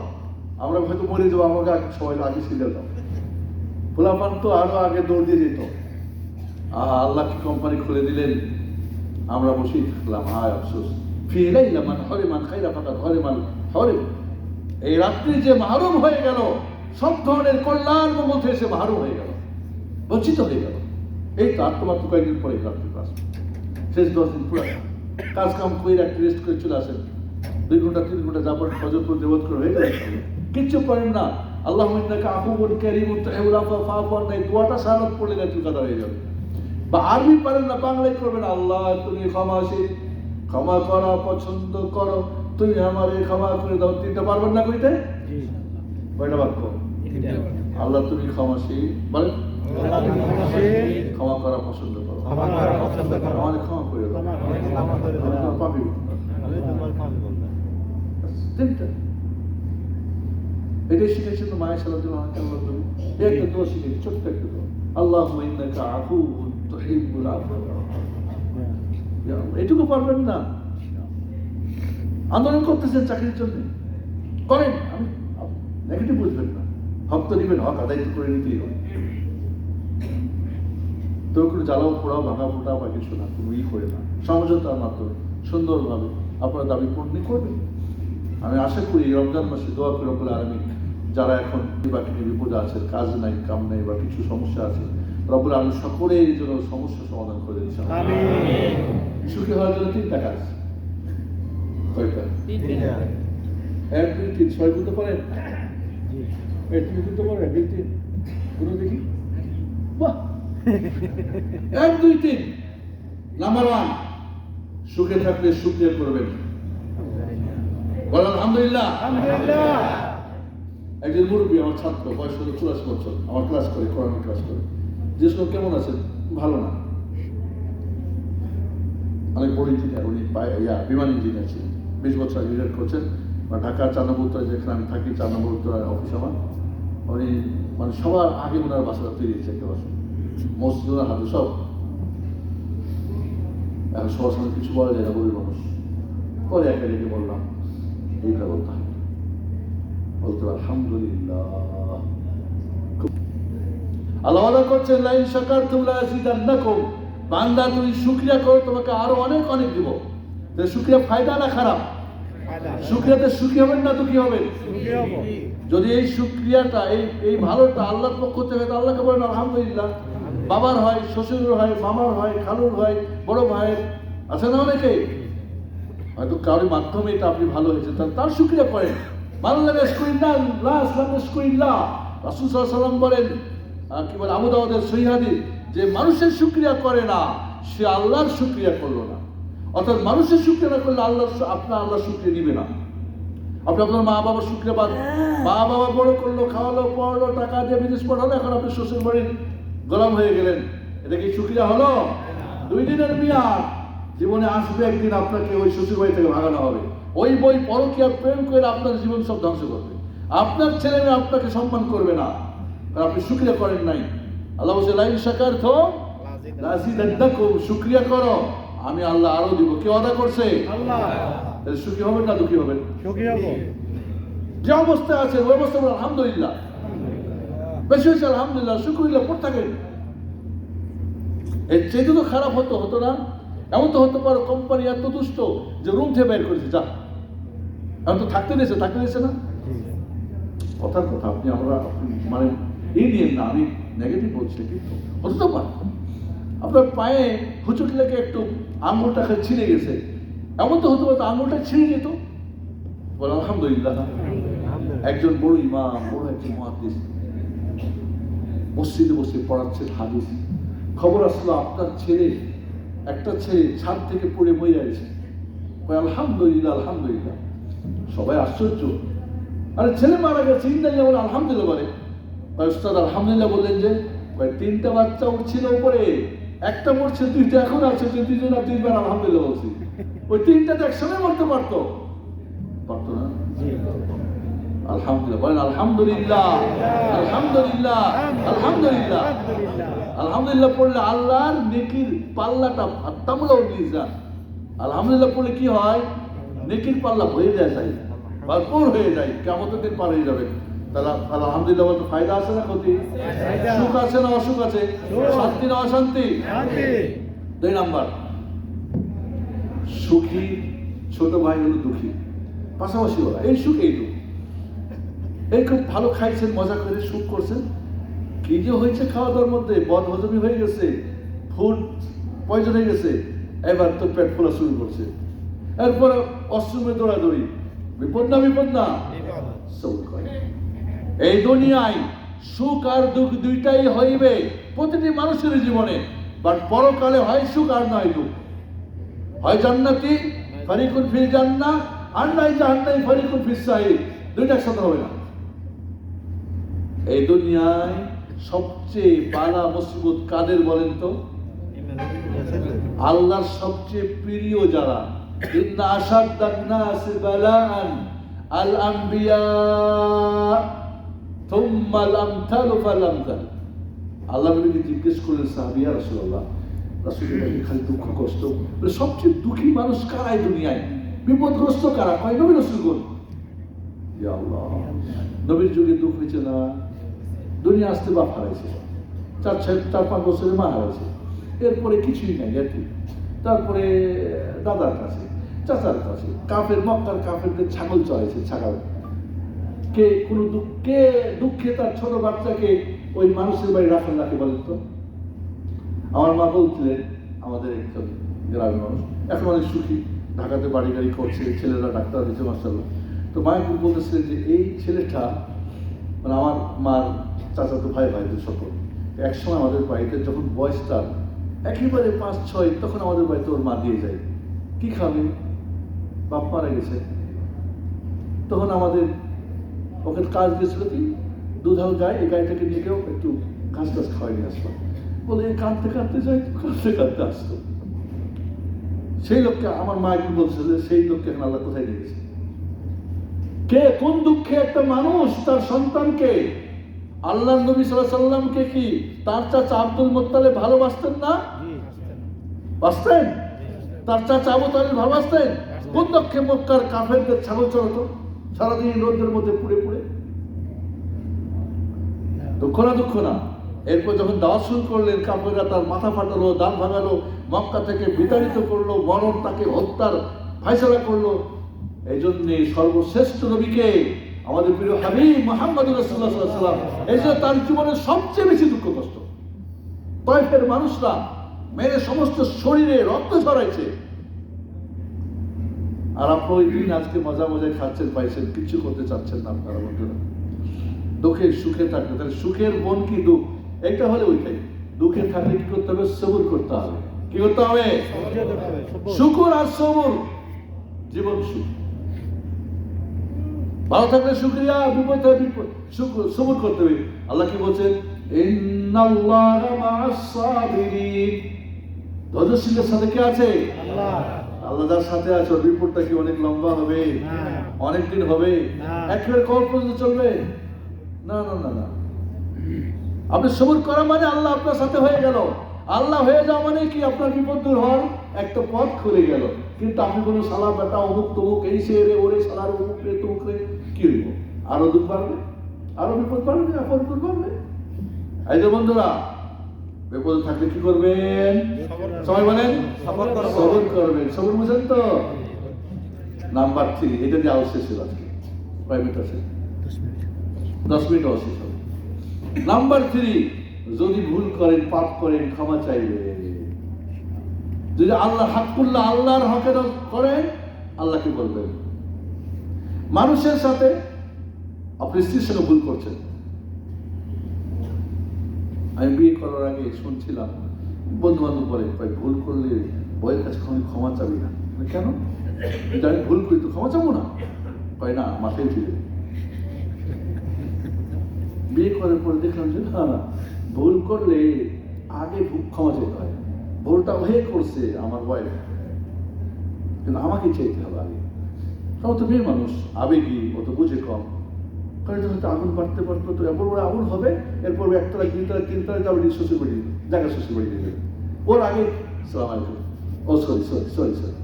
আমরা হয়তো মরে যাবো, আমাকে সবাই আগে সিরিয়াল দাও। পোলাপান তো আরো আগে দৌড় দিয়ে যেত। আল্লাহ কি কোম্পানি খুলে দিলেন, আমরা বসেই থাকলাম। হায় আফসোস, ফিলাইলা মান হরিমান খাইরা ফাকাত হরিমান হরিম। এই রাত্রি যে মাহরুম হয়ে গেল, সব ধরনের কল্যাণ মঙ্গল থেকে সে মাহরুম হয়ে গেল, বঞ্চিত হয়ে গেল। এই তো আর তোমার তো কয়েকদিন পরে রাত্রি ক্লাস, শেষ 10 দিন পুরো কাজ কাম করে একটা রেস্ট করে চলে আসেন। 2 ঘন্টা 3 ঘন্টা যাবার ফজর করে দেবত করে হয়ে গেল, কিচ্ছু পারেন না। আল্লাহ ইন্নাকা আফুউন কারীমুন তুহিব্বুল আফওয়া ফাআফু আন্না, এই দোয়াটা সারাত পড়লে লাইলাতুল কদর হয়ে যাবে। বা আরবি পারেন না, বাংলায় করবেন, আল্লাহ তুমি ক্ষমাশীল, ক্ষমা করা পছন্দ করো, তুমি আমারে ক্ষমা করে দাও। 3টা পারবেন না কইতে? কয়টা বাক্য? আল্লাহ তুমি ক্ষমাশীল, বলেন ক্ষমা করা পছন্দ করো, আমাদের ক্ষমা করে দাও, পাপি। 3টা এটাই শিখেছেন তো মায়ের সালাত দিলাম। একটা দোয়া শিখেছি, ছোট্ট একটা দোয়া, আল্লাহুম্মা ইন্নাকা আফুউন তুহিব্বুল আফওয়া। এটুকু পারবেন না? আন্দোলন করতেছেন চাকরির জন্য, করেন, আমি নেগেটিভ বুঝবেন না। হক তো দিবেন, হক আদায় করে নিতেই হবে। তো কোনো জ্বালাও পোড়াও ভাঙা ফোটা বা কিছু না, কোনো করে না, সমঝোতার মাধ্যমে সুন্দরভাবে আপনার দাবি পূরণ করবেন। আমি আশা করি রমজান মাসে দোয়া করে রব্বুল আলামিন, যারা এখন বিপদে আছেন, কাজ নাই, কাম নাই বা কিছু সমস্যা আছে, রব্বুল আলামিন সকলের জন্য সমস্যা সমাধান করে দিচ্ছেন। সুখী হওয়ার জন্য 3টা কাজ। কয়টা? 1 2 3 6 করতে পারেন? তুমি করতে পারেন? 1 2 3 কোনো দেখি, বাহ। 1 2 3। নাম্বার 1, সুখে থাকলে শুকরিয়া করবেন, বলেন আলহামদুলিল্লাহ। একজন মুরব্বী, আমার ছাত্র, বয়স হলো 84 বছর, আমার ক্লাস করে, কোরআন ক্লাস করে, জিজ্ঞেস করল কেমন আছেন? ভালো না। অনেক বড় ইঞ্জিনিয়ার, উনি বিমান ইঞ্জিনিয়ার ছিলেন, 20 বছর আগে রিটায়ার করছেন। ঢাকা 4 নম্বর উত্তরায়, যেখানে আমি থাকি, 4 নম্বর উত্তরায় অফিস আমার। উনি মানে সবার আগে ওনার বাসাটা তৈরি হয়েছে, একটা বাসা, মসজিদ ওনার হাতে সব। এখন সবার সঙ্গে কিছু বলা যায় না, গরিব মানুষ। পরে একা ডেকে বললাম, এইটা বলতে হবে, বলতে আলহামদুলিল্লাহ। আল্লাহ ওয়াদা করছেন, লাইন শাকারতুম লাযিদান্নাকুম, বান্দা তুমি শুকরিয়া করো, তোমাকে আরো অনেক অনেক দিব। শুকরিয়া ফায়দা না খারাপ? শুকরিয়াতে সুখী হবেন না দুঃখী হবেন? যদি এই শুকরিয়াটা, এই ভালোটা আল্লাহর পক্ষ থেকে, আল্লাহকে বলেন আলহামদুলিল্লাহ। বাবার হয়, শ্বশুরের হয়, মামার হয়, খালুর হয়, বড় ভাইয়ের আছে না অনেকে, হয়তো কারোর মাধ্যমে এটা আপনি ভালো হয়েছে, তার শুকরিয়া করেন। রাসূল সাল্লাল্লাহু আলাইহি ওয়াসাল্লাম বলেন, কি বলে আবু দাউদের সহিহ হাদিস, যে মানুষের শুকরিয়া করে না, সে আল্লাহর শুকরিয়া করলো না। অর্থাৎ মানুষের শুকরিয়া না করলে আল্লাহ শুকরিয়া নিবে না। আপনি আপনার মা বাবার শুকরিয়া বাদ, মা বাবা বড় করলো, খাওয়ালো, পড়ালো, টাকা দিয়ে বিদেশ পড়ালো, এখন আপনি শ্বশুর বাড়ির গোলাম হয়ে গেলেন, এটা কি শুকরিয়া হলো? 2 দিনের মেয়াদ, জীবনে আসবে একদিন আপনাকে ওই শ্বশুর বাড়ি থেকে ভাগানো হবে। ওই বই পরকীয়া প্রেম করে আপনার জীবন সব ধ্বংস করবে। আপনার ছেলে মেয়ে আপনাকে সম্মান করবে না, কারণ আপনি শুকরিয়া করেন নাই। আল্লাহ বলছে লাইন শাকারতুম লাযিদান্নাকুম, শুকরিয়া করো আমি আল্লাহ আরো দিব। কে ওয়াদা করছে? আল্লাহ। তাহলে সুখী হবেন না দুঃখী হবেন? সুখী হব। যে অবস্থায় আছে ওই অবস্থা বলেন আলহামদুলিল্লাহ, বেশি হয়েছে আলহামদুলিল্লাহ, শুকরিয়া পড়ে থাকেন। এর চেয়ে তো খারাপ হতো না? এমন তো হতে পারে কোম্পানি এত দুষ্ট যে রুম থেকে বের করেছে, যা এখন তো থাকতে দিয়েছে না। কথার কথা, আমরা মানে এই নিয়ে না, আমি নেগেটিভ বলছি, কিন্তু হতে তো পারে আপনার পায়ে হুচুট লেগে একটু আঙুলটা ছিঁড়ে গেছে, এমন তো হতে পারতো আঙুলটা ছিঁড়ে যেত। বলে আলহামদুলিল্লাহ। একজন বড় ইমাম, বড় একজন মুহাদ্দিস মসজিদে বসে পড়াচ্ছেন হাদিস, খবর আসলো আপনার একটা ছেলে ছাদ থেকে পড়ে মরে গেছে। আলহামদুলিল্লাহ আলহামদুলিল্লাহ। সবাই আশ্চর্য, আরে ছেলে মারা গেছে, ইন্দালিল্লাহ বলে আলহামদুলিল্লাহ বলে। উস্তাদ আলহামদুলিল্লাহ বললেন যে 3টা বাচ্চা উঠছিল উপরে, একটা মরছে, 2টা এখন আছে, যে 2জন আর 3বার আলহামদুলিল্লাহ বলছি। ওই 3টাতে একসঙ্গে মরতে পারতো না? আলহামদুলিল্লাহ বলেন আলহামদুলিল্লাহ আলহামদুলিল্লাহ আলহামদুলিল্লাহ। আলহামদুলিল্লাহ পড়লে আল্লাহর নেকির পাল্লাটা তামলাও নিয়ে যান। আলহামদুলিল্লাহ পড়লে কি হয়? নেকির পাল্লা হয়ে যায়, ভরপুর হয়ে যায়, কিয়ামতের দিন পার হয়ে যাবে। তাহলে আলহামদুলিল্লাহ বলতে ফায়দা আছে না ক্ষতি? সুখ আছে না অসুখ আছে? শান্তি না অশান্তি? 2 নাম্বার, সুখী ছোট ভাই হলো দুঃখী, পাশাপাশি ওরা এই সুখ এই দুঃখ। এই খুব ভালো খাইছেন, মজা করে সুখ করছেন, কি যে হয়েছে খাওয়া দাওয়ার মধ্যে, বদহজমি হয়ে গেছে, ফুড পয়জন হয়ে গেছে, এবার তো পেট ফোলা শুরু করছে, এরপরে অশ্রমে দৌড়াদৌড়ি, বিপদ না? এই দুনিয়ায় সুখ আর দুঃখ দুইটাই হইবে প্রতিটি মানুষের জীবনে, বাট পরকালে হয় সুখ আর নয় দুঃখ। হয় জান্নাতি ফারিকুন ফিল জান্নাহ, আর নয় জাহান্নামী ফারিকুন ফিস সাঈর। দুইটা একসাথে হবে না। এই দুনিয়ায় সবচেয়ে বালা মুসিবত কাদের বলেন তো? আল্লাহর সবচেয়ে প্রিয় যারা। ইন্না আশাদ্দান নাসি বালাআন আল আম্বিয়া থুম্মা আল আমসালু ফাল আমসাল। আল্লাহ নবীকে জিজ্ঞেস করলেন সাহাবীরা, রাসূলুল্লাহ, রাসূলুল্লাহ খালি দুঃখ কষ্ট, সবচেয়ে দুঃখী মানুষ কারা এই দুনিয়ায়? বিপদগ্রস্ত কারা? কয় নবী রাসূলগণ। ইয়া আল্লাহ, নবীর যুগে দুঃখ হয়েছে না? দুনিয়া আসতে বাপ হারাইছে, 4-5 বছরে মা হারাইছে, এরপরে কিছুই নাই জাতি। তারপরে দাদার কাছে, চাচার কাছে, মক্কার কাফেরদের ছাগল চড়াইছে, ছাগল। কে দুঃখে তার ছোট বাচ্চাকে ওই মানুষের বাড়ি রাখে বলেন তো? আমার মা বলছিলেন, আমাদের একজন গ্রামের মানুষ এখন অনেক সুখী, ঢাকাতে বাড়ি গাড়ি করছে, ছেলেরা ডাক্তার হয়েছে মাশাআল্লাহ। তো মায়ের বলতেছিলেন যে এই ছেলেটা, মানে আমার মার চাচাতো ভাইদের সকল, একসময় আমাদের বাড়িতে যখন বয়স তার একেবারে 5-6, তখন আমাদের বাড়িতে ওর মা দিয়ে যায়। কি খাবে? বাপ মারা গেছে। তখন আমাদের ওকে কাজ দিয়েছিল কি, দুধাল গায়ে, এই গাড়িটাকে নিয়ে গেও একটু ঘাস খাওয়াই নিয়ে আসলো। বলে কাঁদতে যাই, কাঁদতে আসতো। সেই লোককে আমার মা একদিন বলছে যে সেই লোককে এখন আল্লাহ কোথায় নিয়ে গেছে? কে কোন দুঃখে একটা মানুষ তার সন্তানকে, আল্লাহ নবী সাল্লাল্লাহু আলাইহি সাল্লামকে কি তার চাচা আব্দুল মুত্তালিব ভালোবাসতেন না? বাসতেন? তার চাচা আবু তালিব ভালোবাসতেন? কোন দুঃখে মক্কার কাফেরদের ছাগল চড়াতো সারাদিন রোদের মধ্যে পুড়ে? দুঃখ না। এরপর যখন দাওয়াত শুরু করলেন, কাফেররা তার মাথা ফাটালো, দাঁত ভাঙালো, মক্কা থেকে বিতাড়িত করলো, মরণ তাকে হত্যার ফায়সালা করলো। এই জন্যে সর্বশ্রেষ্ঠ নবীকে, আমাদের প্রিয় হাবিব মুহাম্মদুর রাসূলুল্লাহ সাল্লাল্লাহু আলাইহি ওয়াসাল্লাম, এই যে তার জীবনের সবচেয়ে বেশি দুঃখ কষ্ট, তায়েফের মানুষরা মেরে সমস্ত শরীরে রক্ত ঝরাইছে, আর আপনি ওই দিন আজকে মজায় খাচ্ছেন, পাইছেন, কিছু করতে চাচ্ছেন না আপনারা বন্ধুরা। দুঃখে সুখে থাকবে, তাহলে সুখের বোন কি দুঃখ, এটা হলে ওইটাই। দুঃখে থাকলে কি করতে হবে? সবর করতে হবে। কি করতে হবে? শুকর আর সবর, জীবন সুখ। ভালো থাকলে শুকরিয়া, বিপদ সবর করতে হবে। আল্লাহ কি বলছেন? ইন্নাল্লাহা মা'আস সাবিরিন। ধৈর্যশীলের সাথে কে আছে? আল্লাহ যার সাথে আছে ওর বিপদটা কি অনেক লম্বা হবে? অনেক দিন হবে? একেবারে কবর পর্যন্ত চলবে না না না না। আপনি সবর করা মানে আল্লাহ আপনার সাথে হয়ে গেল। আল্লাহ হয়ে যাওয়া মানে কি আপনার বিপদ দূর হওয়ার একটা পথ খুলে গেল। কিন্তু আপনি কোনো সালা বেটা অমুক তমুক এই সে রে ওরে সালার অমুক রে তমুক রে কি হইব? আরো দুঃখ বাড়বে, আরো বিপদ বাড়বে, আপদ দূর বাড়বে। এই যে বন্ধুরা, বিপদ থাকলে কি করবেন? সবাই বলেন সবর করবেন। সবর বুঝেন তো? নাম্বার 3, এটা দিয়ে আউট শেষ হলো আজকে। কয় মিনিট আছে? 10 মিনিট শেষ হবে। নাম্বার 3, যদি ভুল করেন, পাপ করেন, ক্ষমা চাইবে। যদি আল্লাহ হাক্কুল্লাহ, আল্লাহর হকে করেন, আল্লাহকে বলবেন। মানুষের সাথে আপনি স্ত্রীর সঙ্গে ভুল করছেন। আমি বিয়ে করার আগে শুনছিলাম বন্ধু বান্ধব বলে, ভুল করলে বইয়ের কাছে ক্ষমা চাবি না। কেন? আমি ভুল করি তো ক্ষমা চাবো না? কয় না, মাথায় ফিরে। বিয়ে করার পরে দেখলাম যে না, ভুল করলে আগে ক্ষমা চাইতে হয়। ভুলটা হয়ে করছে আমার ওয়াইফ, কিন্তু আমাকে চাইতে হবে আগে। তাও তো মেয়ে মানুষ, আবেগী, অত বুঝে কম। হয়তো আগুন বাড়তে পারতো, তো এরপর ওরা আগুন হবে, এরপর একতলা 2 তলা 3 তলায় যাবে শ্বশুর বাড়ি, জায়গা শ্বশুর বাড়ি দেবে। ওর আগে সালাম আলাইকুম, ও সরি সরি সরি সরি।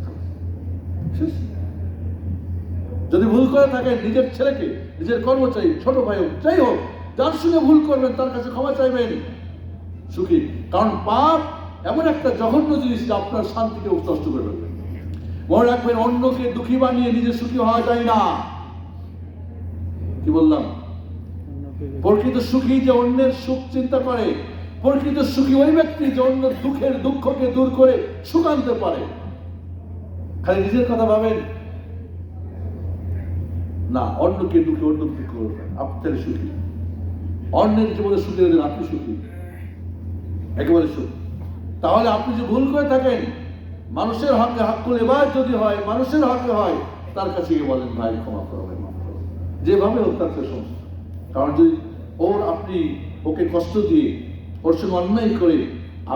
যদি ভুল করে থাকেন, নিজের ছেলেকে, নিজের কর্মচারী, ছোট ভাই হোক, যাই হোক, যার সঙ্গে ভুল করবেন তার কাছে ক্ষমা চাইবেন, সুখী। কারণ পাপ এমন একটা জঘন্য জিনিস যা আপনার শান্তিকে নষ্ট করে ফেলবে। মনে রাখবেন, অন্যকে দুঃখী বানিয়ে নিজে সুখী হওয়া যায় না। কি বললাম? প্রকৃত সুখী যে অন্যের সুখ চিন্তা করে। প্রকৃত সুখী ওই ব্যক্তি যে অন্যের দুঃখকে দূর করে সুখ আনতে পারে। খালি নিজের কথা ভাবেন না, অন্যকে দুঃখে অন্য দুঃখ করবেন, আপনি সুখী। অন্যের জীবনে সুখী হলেন আপনি সুখী, একেবারে সুখ। তাহলে আপনি যে ভুল করে থাকেন, মানুষের হকে হাক্কুল ইবাদ যদি হয়, মানুষের হকে হয়, তার কাছে গিয়ে বলেন, ভাই ক্ষমা করো, ভাই মাফ করো, যেভাবে হোক তার কাছে সমস্যা। কারণ যদি আপনি ওকে কষ্ট দিয়ে ওর সঙ্গে অন্যায় করে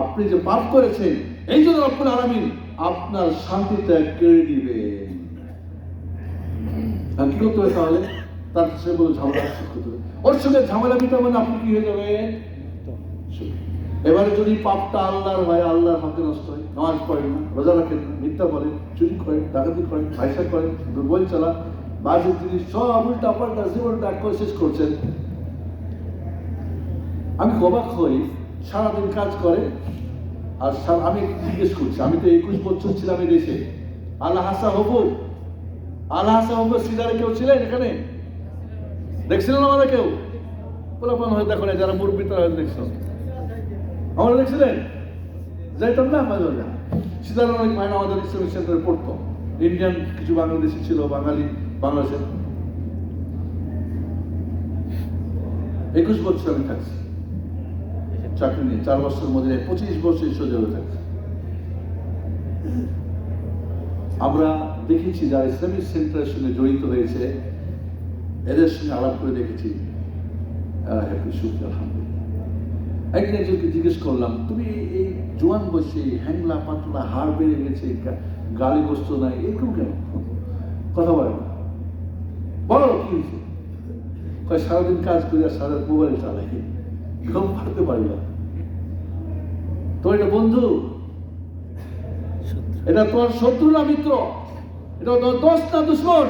আপনি যে পাপ করেছেন, এই জন্য রব্বুল আলামিন আপনার শান্তিটা কেড়ে দিবেন। আর কি করতে হবে তাহলে? তার সঙ্গে বলে ঝামেলা করতে হবে। ওর সঙ্গে ঝামেলা মিটাবেন, আপনি কি হয়ে যাবেন? এবারে যদি পাপটা আল্লাহর হয়, আল্লাহর হকে নষ্ট হয়, নামাজ পড়েন না, রোজা রাখেন না, মিথ্যা বলেন, চুরি করেন, ডাকাতি করেন, পয়সা করেন, দুর্বল চালান, বাজে জিনিস সব উল্টা পাল্টা জীবনটা এক করে শেষ করছেন। আমি অবাক হই, সারাদিন কাজ করে আর আমি জিজ্ঞেস করছি, আমি তো 21 বছর ছিলাম এই দেশে। আল্লাহ হাসা হবু সিজারে কেউ ছিলেন এখানে? দেখছিলেন আমাদের কেউ? পোলাপান হয়ে দেখো না, যারা মুরব্বী তারা হয়তো দেখছিল। আমরা দেখছিলেন? যাইতাম না মাঝে মাঝে। সিজার অনেক ভাই আমাদের ইসলামিক সেন্টারে পড়তো। ইন্ডিয়ান কিছু বাংলাদেশি ছিল, বাঙালি, বাংলাদেশের। 21 বছর আমি থাকছি চাকরি নিয়ে, 4 বছরের মধ্যে 25 বছর সোজা হয়ে থাকছি। আমরা দেখেছি যারা ইসলামিক সেন্টারের সঙ্গে জড়িত হয়েছে, এদের সঙ্গে আলাপ করে দেখেছি, হ্যাপি সুখ আলহামদুলিল্লাহ। একদিন একজনকে জিজ্ঞেস করলাম, তুমি এই জোয়ান বসে হ্যাংলা পাতলা, হাড় বেড়ে গেছে, গালি বস্তু নাই, এরকম কেন? কথা বলে না। বলো কি হয়েছে? সারাদিন কাজ করি আর সারা মোবাইল চালাই, ঘুম পাড়তে পারি না। তো এটা বন্ধু, এটা তোমার শত্রু না মিত্র? এটা দোস্ত না দুশ্মন?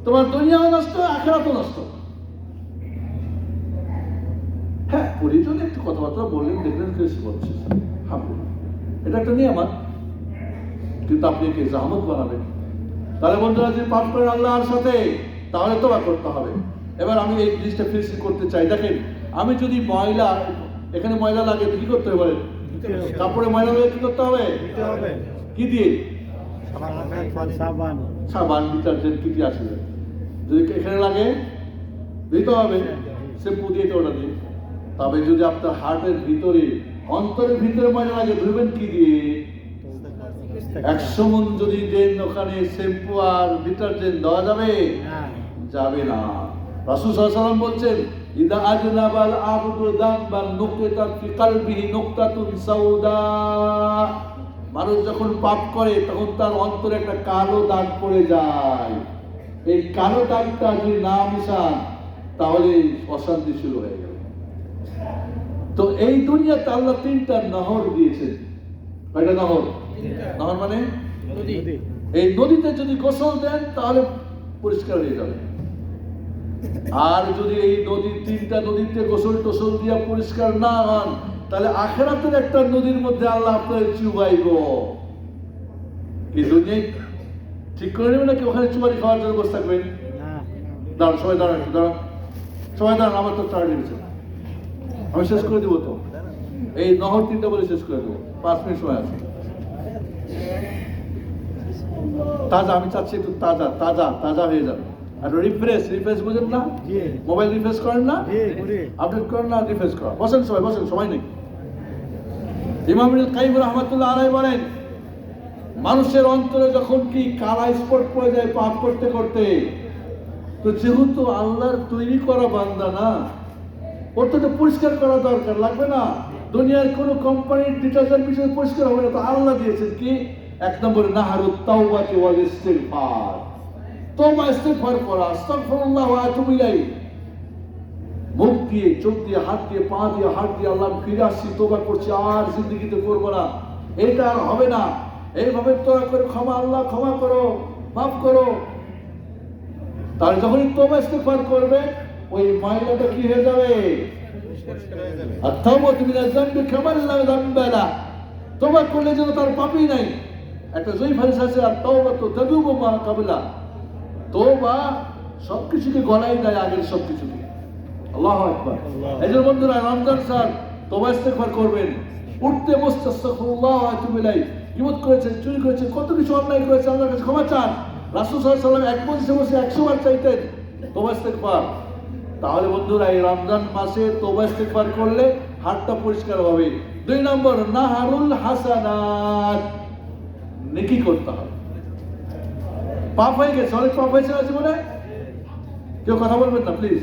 তোমার দুনিয়াও নষ্ট, আখিরাতও নষ্ট। হ্যাঁ, পরিজনে একটু কথাবার্তা বললেন, দেখলেন কেউ বলছে, এটা একটা নিয়ামত, কিন্তু আপনি একে জাহামত বানাবেন। তাহলে বন্ধুরা, যে পাপ করেন আল্লাহর সাথে, তাহলে তোবা করতে হবে। এবার আমি এই জিনিসটা ফিনিশিং করতে চাই। দেখেন, আমি যদি এখানে ময়লা লাগে কি করতে হবে বলেন? কাপড়ে ময়লা লাগে কি করতে হবে? কি দিয়ে? সাবান, ডিটারজেন্ট, কি কি আছে, যদি এখানে লাগে দিতে হবে, শ্যাম্পু দিয়ে ওটা দিয়ে। তবে যদি আপনার হার্টের ভিতরে অন্তরের ভিতরে ময়লা লাগে, ধুবেন কি দিয়ে? 100 মণ যদি দেন ওখানে শ্যাম্পু আর ডিটারজেন্ট দেওয়া যাবে? যাবে না। রাসূল সাল্লাল্লাহু আলাইহি ওয়াসাল্লাম বলছেন, ইদা আজনাবাল আবদু যামবান নুকতাত ফি কলবিহি নুকতাতুন সাউদা। মানুষ যখন পাপ করে তখন তার অন্তরে একটা কালো দাগ পড়ে যায়। এই কালো দাগটা যদি না মিশান তাহলে অশান্তি শুরু হয়ে গেল। তো এই দুনিয়াতে আল্লাহ 3টা নহর দিয়েছেন। কয়টা নহর? নহর মানে নদী। এই নদীতে যদি গোসল দেন তাহলে পরিষ্কার হয়ে যাবে। আর যদি এই নদী 3টা নদীতে গোসল টোসল দিয়ে পরিষ্কার না হন তাহলে আখিরাতের একটা নদীর মধ্যে আল্লাহ আপনার চুবাইব। এই দুনিয়ায় ঠিক করে নেবেন নাকি ওখানে চুবারি খাওয়ার জন্য বসে থাকবেন? দাঁড়ান, সবাই দাঁড়ান, দাঁড়ান, সবাই দাঁড়ান, আমার তো টার্গেট লেগেছে। আমি শেষ করে দিব তো, এই নহর 3টা বলে শেষ করে দেবো, 5 মিনিট সময় আছে। তাজা, আমি চাচ্ছি একটু তাজা তাজা তাজা হয়ে যাবে। আর রিফ্রেশ বুঝেন না? মোবাইল রিফ্রেশ করেন না? আপডেট করেন না? রিফ্রেশ করেন। বসেন সবাই, বসেন, সময় নেই। ইমাম ইবনুল কাইয়িম রাহমাতুল্লাহ আলাইহি বলেন, মানুষের অন্তরে যখন কি কালা স্পট পড়ে যায় পাপ করতে করতে, তো যেহেতু আল্লাহর তৈরি করা বান্দা না, ওর তো পরিষ্কার করা দরকার লাগবে না। দুনিয়ার কোনো কোম্পানির ডিটারজেন্ট বিষয়ে পরিষ্কার হবে না, তো আল্লাহ দিয়েছেন কি? 1 নম্বরে নাহারুত তাওবাতি ওয়াল ইস্তিগফার। তওবা ইস্তিগফার করা, আস্তাগফিরুল্লাহ ওয়া আতুবু ইলাইহি। মুখ দিয়ে, চোখ দিয়ে, হাত দিয়ে, পা দিয়ে, হাত দিয়ে আল্লাহ ফিরে আসছি, তওবা করছি, আর জিন্দেগিতে করব না, এটা আর হবে না। এইভাবে তওবা করে ক্ষমা, আল্লাহ ক্ষমা করো, মাফ করো। তার যখনই তওবা ইস্তিগফার করবে ওই ময়লাটা কি হয়ে যাবে? আত-তাওবাতু মিনাজ যামবি কামা লা যামবা লা। তওবা করলে যেন তার পাপই নাই। একটা জয়ীফ হাদিস আছে, আত-তাওবাতু তাদুবু মা কাবলা। তওবা সবকিছুকে গলায় দেয়, আগের সবকিছুকে। আল্লাহু আকবার। এই যে বন্ধুরা, রমজান স্যার তওবা ইস্তিগফার করবেন, উঠতে বসতে আস্তাগফিরুল্লাহ ওয়া আতুবু ইলাইহি। গীবত করেছেন, চুরি করেছেন, কত কিছু অন্যায় করেছেন, আল্লাহর কাছে ক্ষমা চান। রাসূল সাল্লাল্লাহু আলাইহি ওয়াসাল্লাম এক মজলিসে বসে 100 বার চাইতেন তওবা ইস্তিগফার। তাহলে বন্ধুরা, এই রমজান মাসে তওবা ইস্তিগফার করলে হাতটা পরিষ্কার হবে। 2 নম্বর, নাহারুল হাসানাত, নেকি করতে হবে। পাপ হয়ে গেছে, অনেক পাপ হয়েছে না জীবনে? কেউ কথা বলবেন না প্লিজ,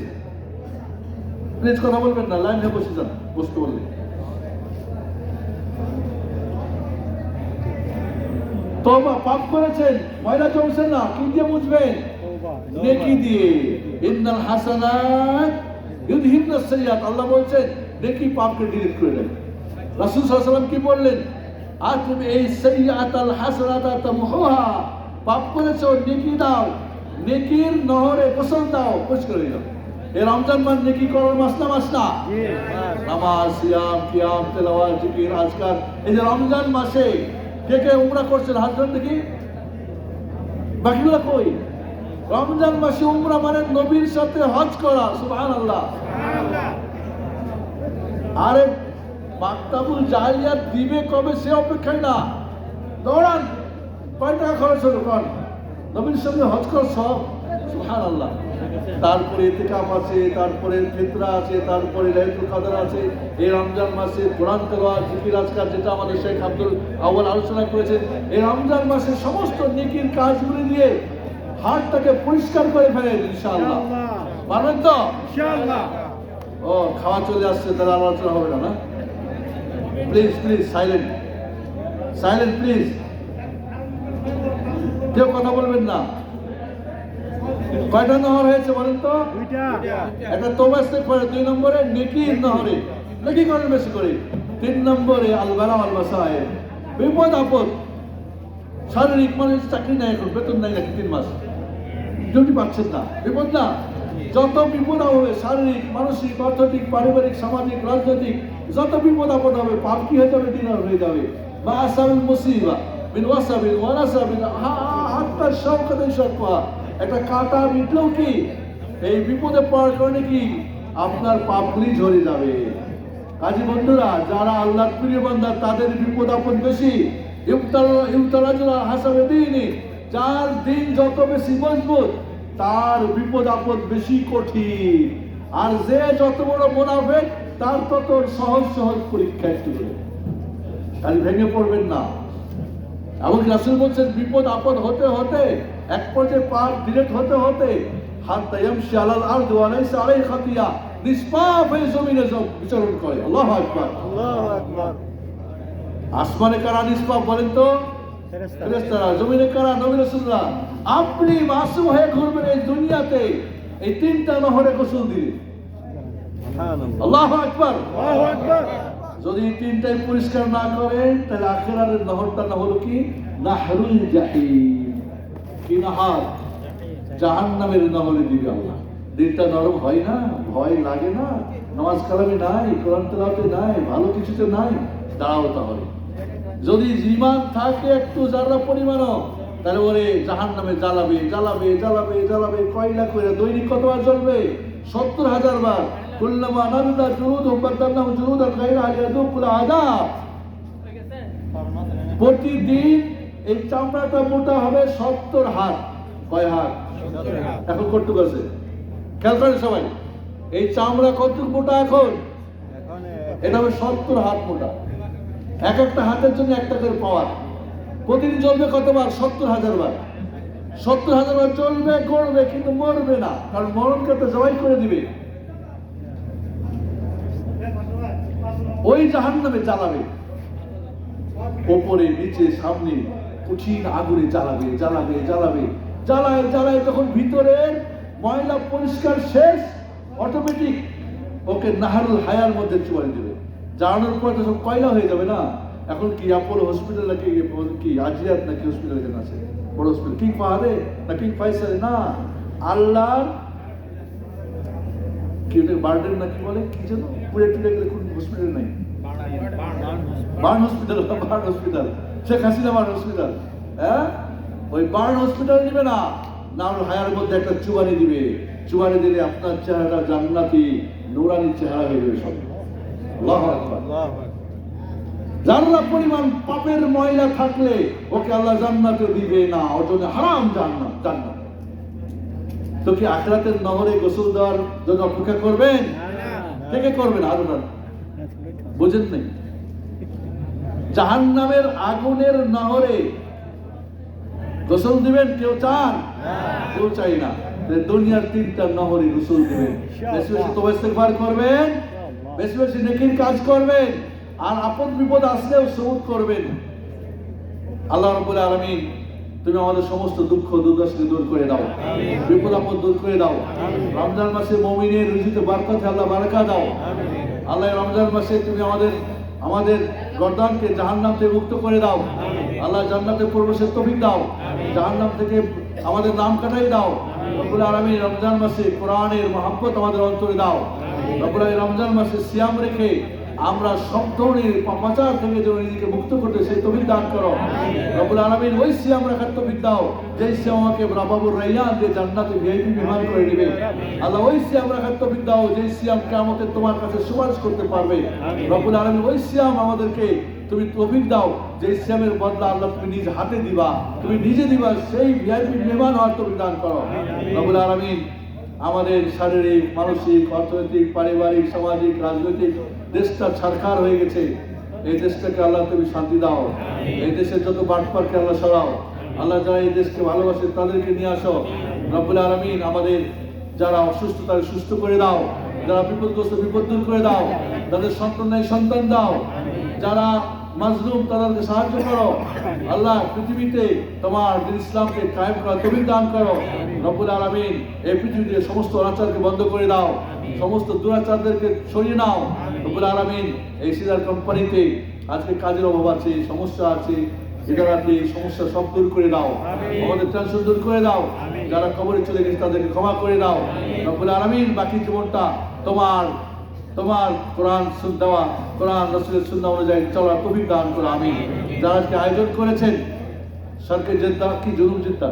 প্লিজ কথা বলবেন না, লাইনে বসে যান, বসতে বললে। তওবা, পাপ করেছেন, ময়লা জমছেন না, কি দিয়ে মুছবেন? নেকি দিয়ে। ইন্নাল হাসানাত ইউযহিবনাস সাইয়্যাত। আল্লাহ বলছেন নেকি পাপকে ডিলিট করে দেয়। রাসূল সাল্লাল্লাহু আলাইহি ওয়াসাল্লাম কি বললেন? আতবি এই সাইয়্যাতাল হাসানাতা তামহুহা। পাপ করেছো, নেকি দাও, নেকির নহরে গোসল দাও, পরিষ্কার হয়ে যাবে। এই রমজান মাস নেকি করার মাস না? মাস না? নামাজ, সিয়াম, কিয়াম, তেলাওয়াত, জিকির, আজকার। এই যে রমজান মাসে কে কে উমরা করছেন হাত ধরেন দেখি, বাকিগুলো কই? রমজান মাসে উমরা মানে নবীর সাথে হজ করা। সুবহানাল্লাহ। আরে মাকতাবুল জাহিলিয়াত দিবে কবে সে অপেক্ষায় না, দৌড়ান, কয় টাকা খরচ হলো কর, নবীর সঙ্গে হজ কর সব। সুবহানাল্লাহ। তারপরে ইতিকাফ আছে, তারপরে ফিতরা আছে, তারপরে লাইলাতুল কদর আছে। এই রমজান মাসে কোরআন তেলাওয়াত, জিকির, আজকার, যেটা আমাদের শেখ আব্দুল আউয়াল আলোচনা করেছেন। এই রমজান মাসে সমস্ত নেকির কাজগুলি দিয়ে হাতটাকে পরিষ্কার করে ফেলেন ইনশাআল্লাহ। পারবেন তো? ইনশাআল্লাহ। ও, খাওয়া চলে আসছে, তাহলে আলোচনা হবে না? Please please silent, silent please, কেউ কথা বলবেন না। কয়টা নহর হয়েছে বলেন তো? একটা তওবা ইস্তিগফার, 2 নম্বরে নেকির নহরে, নেকি করেন বেশি করে। 3 নম্বরে আল বালা ওয়াল মাসায়েব, বিপদ আপদ। শারীরিক, মানুষ চাকরি নাই, এখন বেতন নাই নাকি 3 মাস, ডিউটি পাচ্ছেন না, বিপদ না? যত বিপদ হবে, শারীরিক, মানসিক, অর্থনৈতিক, পারিবারিক, সামাজিক, রাজনৈতিক, যত বিপদ আপদ হবে, পাপ কি হয়ে যাবে? ডিনার হয়ে যাবে। বা আসাবিল মুসিবা বিন ওয়াসাবিন ওয়া নাসাবিন হাত্তা শাওকাতিন শাকওয়া। একটা কাঁটা মিটলেও কি এই বিপদে পড়ার কারণে কি আপনার পাপগুলি ঝরে যাবে। কাজী বন্ধুরা, যারা আল্লাহর প্রিয় বান্দা তাদের বিপদ আপদ বেশি। ইউতারাজুল হাসাবে দিনই, যার দিন যত বেশি মজবুত তার বিপদ আপদ বেশি কঠিন। আর যে যত বড় মুনাফিক তার তো তোর সহজ সহজ পরীক্ষা একটু করে, তাই ভেঙে পড়বেন না। এবং রাসূল বলছেন বিপদ আপদ হতে হতে এক পর্যায়ে পার ডিরেক্ট হতে হতে হাত্তা ইয়ামশি আলাল আরদি ওয়া লাইসা আলাইহি খাতিয়া, নিষ্পাপ হয়ে জমিনে বিচরণ করে। আল্লাহু আকবার, আল্লাহু আকবার। আসমানে কারা নিষ্পাপ বলেন তো? ফেরেশতারা। জমিনে কারা? নবী রাসূলরা। আপনি মাসুম হয়ে ঘুরবেন এই দুনিয়াতে এই তিনটা নহরে গোসল দিলে। সুবহানাল্লাহ, আল্লাহু আকবার। আল্লাহু আকবার। যদি তিনটাই পরিষ্কার না করেন তাহলে আখিরাতের নহরটা না হলো কি? নাহরুল জাহিম। কি নাহার? জাহান্নামের নহরে দিবে আল্লাহ। দিনটা নরম হয় না? ভয় লাগে না? নামাজ কালামে নাই, কোরআন তেলাওয়াতে নাই, ভালো কিছুতে নাই, দাঁড়াও তাহলে। যদি ঈমান থাকে একটু যারা পরিমাণও, তাহলে ওরে জাহান্নামে জ্বালাবে জ্বালাবে জ্বালাবে জ্বালাবে। কয়লা করে দৈনিক কতবার জ্বলবে? 70,000 বার। কুল্লামা নারুদা জুলুদুহুম বাদদালনাহুম জুলুদান গায়রাহা লিয়াযুকুল আযাব। প্রতিদিন এই চামড়াটা মোটা হবে 70 হাত। কয় হাত? এখন কতটুকু আছে খেয়াল করেন সবাই। এই চামড়া কতটুকু মোটা এখন? এটা হবে 70 হাত মোটা। এক একটা হাতের জন্য একটা করে পাওয়ার। প্রতিদিন জ্বলবে কতবার? 70,000 বার। 70,000 বার জ্বলবে, গড়বে, কিন্তু মরবে না, কারণ মরণকে তো জবাই করে দিবে। ওই জাহান্নামে জ্বালাবে, ওপরে নিচে সামনে কঠিন আগুনে জ্বালাবে জ্বালাবে জ্বালাবে। জ্বালায় জ্বালায় যখন ভিতরের ময়লা পরিষ্কার শেষ, অটোমেটিক ওকে নাহারুল হায়ার মধ্যে চুয়াই দেবে। জ্বালানোর পর তো সব কয়লা হয়ে যাবে না। এখন কি অ্যাপোলো হসপিটাল নাকি কি আজিয়াত নাকি হসপিটাল এখানে আছে, বড় হসপিটাল, কিং ফাহাদে না কিং ফাইসালে না, আল্লাহর কি ওটা বার্ডেন নাকি বলে, কি যেন পুরে টুরে গেলে কোন হসপিটাল নাই, burn hospital, burn hospital, Sheikh Hasina burn hospital. হ্যাঁ, ওই বার্ন হসপিটাল দিবে না, নাহলে হায়ার মধ্যে একটা চুবানি দিবে। চুবানি দিলে আপনার চেহারা জান্নাতি নূরানি চেহারা হয়ে যাবে সব। আল্লাহু আকবার। যারা পরিমাণ পাপের ময়লা থাকলে ওকে আল্লাহ জান্নাতে দিবে না, ওর জন্য হারাম জান্নাত। জান্নাত তো কি আখিরাতের নহরে গোসল দেওয়ার জন্য অপেক্ষা করবেন? কে কে করবেন? আরো বুঝেন নাই? জাহান্নামের আগুনের নহরে গোসল দিবেন কেউ চান? কেউ চাই না। দুনিয়ার তিনটা নহরে গোসল দিবেন। বেশি বেশি তওবা ইস্তেগফার করবেন, বেশি বেশি নেকির কাজ করবেন, আর আপদ বিপদ আসলেও সবুর করবেন। আল্লাহ রাব্বুল আলামিন তুমি আমাদের সমস্ত দুঃখ দুর্দশাকে দূর করে দাও, বিপদ আপদ দূর করে দাও। রমজান মাসে মুমিনের রুজিতে বরকত আল্লাহ বারাকা দাও। আল্লাহ রমজান মাসে তুমি আমাদের গর্দানকে জাহান্নাম থেকে মুক্ত করে দাও। আল্লাহ জান্নাতে প্রবেশের তৌফিক দাও, জাহান্নাম থেকে আমাদের নাম কাটাই দাও। রব্বুল আলামিন রমজান মাসে কোরআনের মহব্বত আমাদের অন্তরে দাও। রব্বুল আলামিন রমজান মাসে সিয়াম রেখে আমরা সব ধরনের পাপাচার থেকে যেন নিজেকে মুক্ত করতে সেই তৌফিক দান করো। রব্বুল আলামিন ওই সিয়াম রাখার তৌফিক দাও যেই সিয়াম আমাকে বাবুর রাইয়ান দিয়ে জান্নাতে ভিআইপি বিমান করে দিবে। আল্লাহ ওই সিয়াম রাখার তৌফিক দাও যেই সিয়াম কিয়ামতে তোমার কাছে সুপারিশ করতে পারবে। রব্বুল আলামিন ওই সিয়াম আমাদেরকে তুমি তৌফিক দাও যে সিয়ামের বদলা আল্লাহ তুমি নিজ হাতে দিবা, তুমি নিজে দিবা, সেই ভিআইপি বিমান হওয়ার তৌফিক দান করো। রব্বুল আলামিন আমাদের শারীরিক, মানসিক, অর্থনৈতিক, পারিবারিক, সামাজিক, রাজনৈতিক দেশটা ছারখার হয়ে গেছে। এই দেশটাকে আল্লাহ তুমি শান্তি দাও। এই দেশের যত বাটপারকে আল্লাহ সরাও। আল্লাহ যারা এই দেশকে ভালোবাসে তাদেরকে নিয়ে আসো। রব্বুল আলামিন আমাদের যারা অসুস্থ তাদের সুস্থ করে দাও, যারা বিপদগ্রস্ত বিপদ দূর করে দাও, যাদের সন্তান নাই সন্তান দাও, যারা মাজলুম তাদেরকে সাহায্য করো। আল্লাহ পৃথিবীতে তোমার দিন ইসলামকে কায়েম করার তৌফিক দান করো। রব্বুল আলামিন এই পৃথিবীতে সমস্ত অনাচারকে বন্ধ করে দাও, সমস্ত দুরাচারদেরকে সরিয়ে নাও। রব্বুল আলামিন এই সিজার কোম্পানিতে আজকে কাজের অভাব আছে, সমস্যা আছে, ইদারাতে সমস্যা সব দূর করে দাও, আমাদের টেনশন দূর করে দাও। যারা কবরে চলে গেছে তাদেরকে ক্ষমা করে দাও। রব্বুল আলামিন বাকি জীবনটা তোমার কোরআন দেওয়া, কোরআন রাসূলের সুন্নাহ অনুযায়ী চলার তৌফিক দান করো। আমিন। যারা আজকে আয়োজন করেছেন সরকার জেদ্দা কি জুলুম জেদ্দা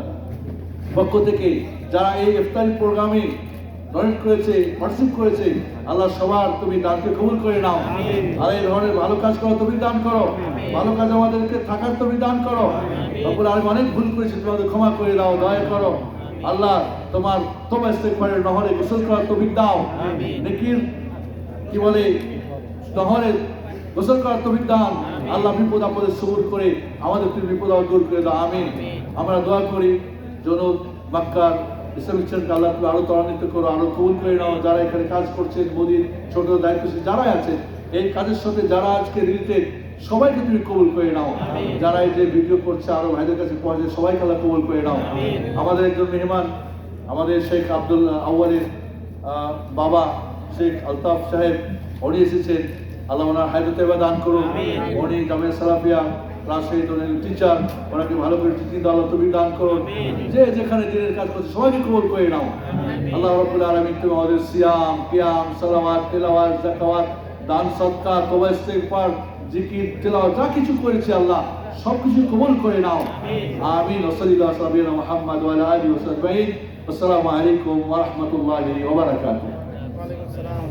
পক্ষ থেকে, যারা এই ইফতারি প্রোগ্রামে ডোনেট করেছে, পার্টিসিপেট করেছে, আল্লাহ সবার তুমি দানকে কবুল করে নাও। আর এই ধরনের ভালো কাজ করো তৌফিক দান করো, ভালো কাজ আমাদেরকে থাকার তৌফিক দান করো। রব্বুল আলামিন অনেক ভুল করেছি, তোমাদের ক্ষমা করে দাও, দয়া করো। আল্লাহ তোমার তওবা ইস্তেগফারের নহরে গোসল করার তৌফিক দাও। নেকির কি বলে নহরে গোসল করার তৌফিক দান। আল্লাহ বিপদ আপদে সবুর করে আমাদের তুমি বিপদ আপদ দূর করে দাও, আমিন। আমরা দোয়া করি জনক মক্কার ইসলামিক সেন্টারকে আল্লাহ তুমি আরো ত্বরান্বিত করো, আরো কবুল করে নাও। যারা এখানে কাজ করছেন, মোদির ছোট দায়িত্বশীল যারাই আছেন, এই কাজের সাথে যারা আজকে রিলেটেড, সবাইকে তুমি কবুল করে নাও। যারা এই যে ভিডিও করছে আরো ভাইদের কাছে পৌঁছে, সবাইকে আল্লাহ কবুল করে নাও। আমাদের একজন মেহমান, আমাদের শেখ আব্দুল আউয়ালের বাবা শেখ আলতাফ সাহেব, উনি এসেছেন। আল্লাহ ওনার হায়াতে দান করুন। উনি জামিয়া সালাফিয়া রাজশাহী টিচার, ওনাকে ভালো করে টিচিং আল্লাহ তুমি দান করুন। যে যেখানে দিনের কাজ করছে সবাইকে কবুল করে নাও। আল্লাহ রাব্বুল আলামিন তুমি আমাদের সিয়াম, কিয়াম, সালাওয়াত, তেলাওয়াত, যাকাত, দান, সদকা, তওবা, ইস্তিগফার, জিকির, তেলাওয়াত যা কিছু করেছি আল্লাহ সবকিছু কবুল করে নাও, আমিন। ওয়াসাল্লাল্লাহু আলা সাইয়্যিদিনা মুহাম্মদ ওয়া আলা আলিহি ওয়া সাহবিহি। আসসালামু আলাইকুম ওয়া রাহমাতুল্লাহি ওয়া বারাকাতুহু। ওয়া আলাইকুম আসসালাম।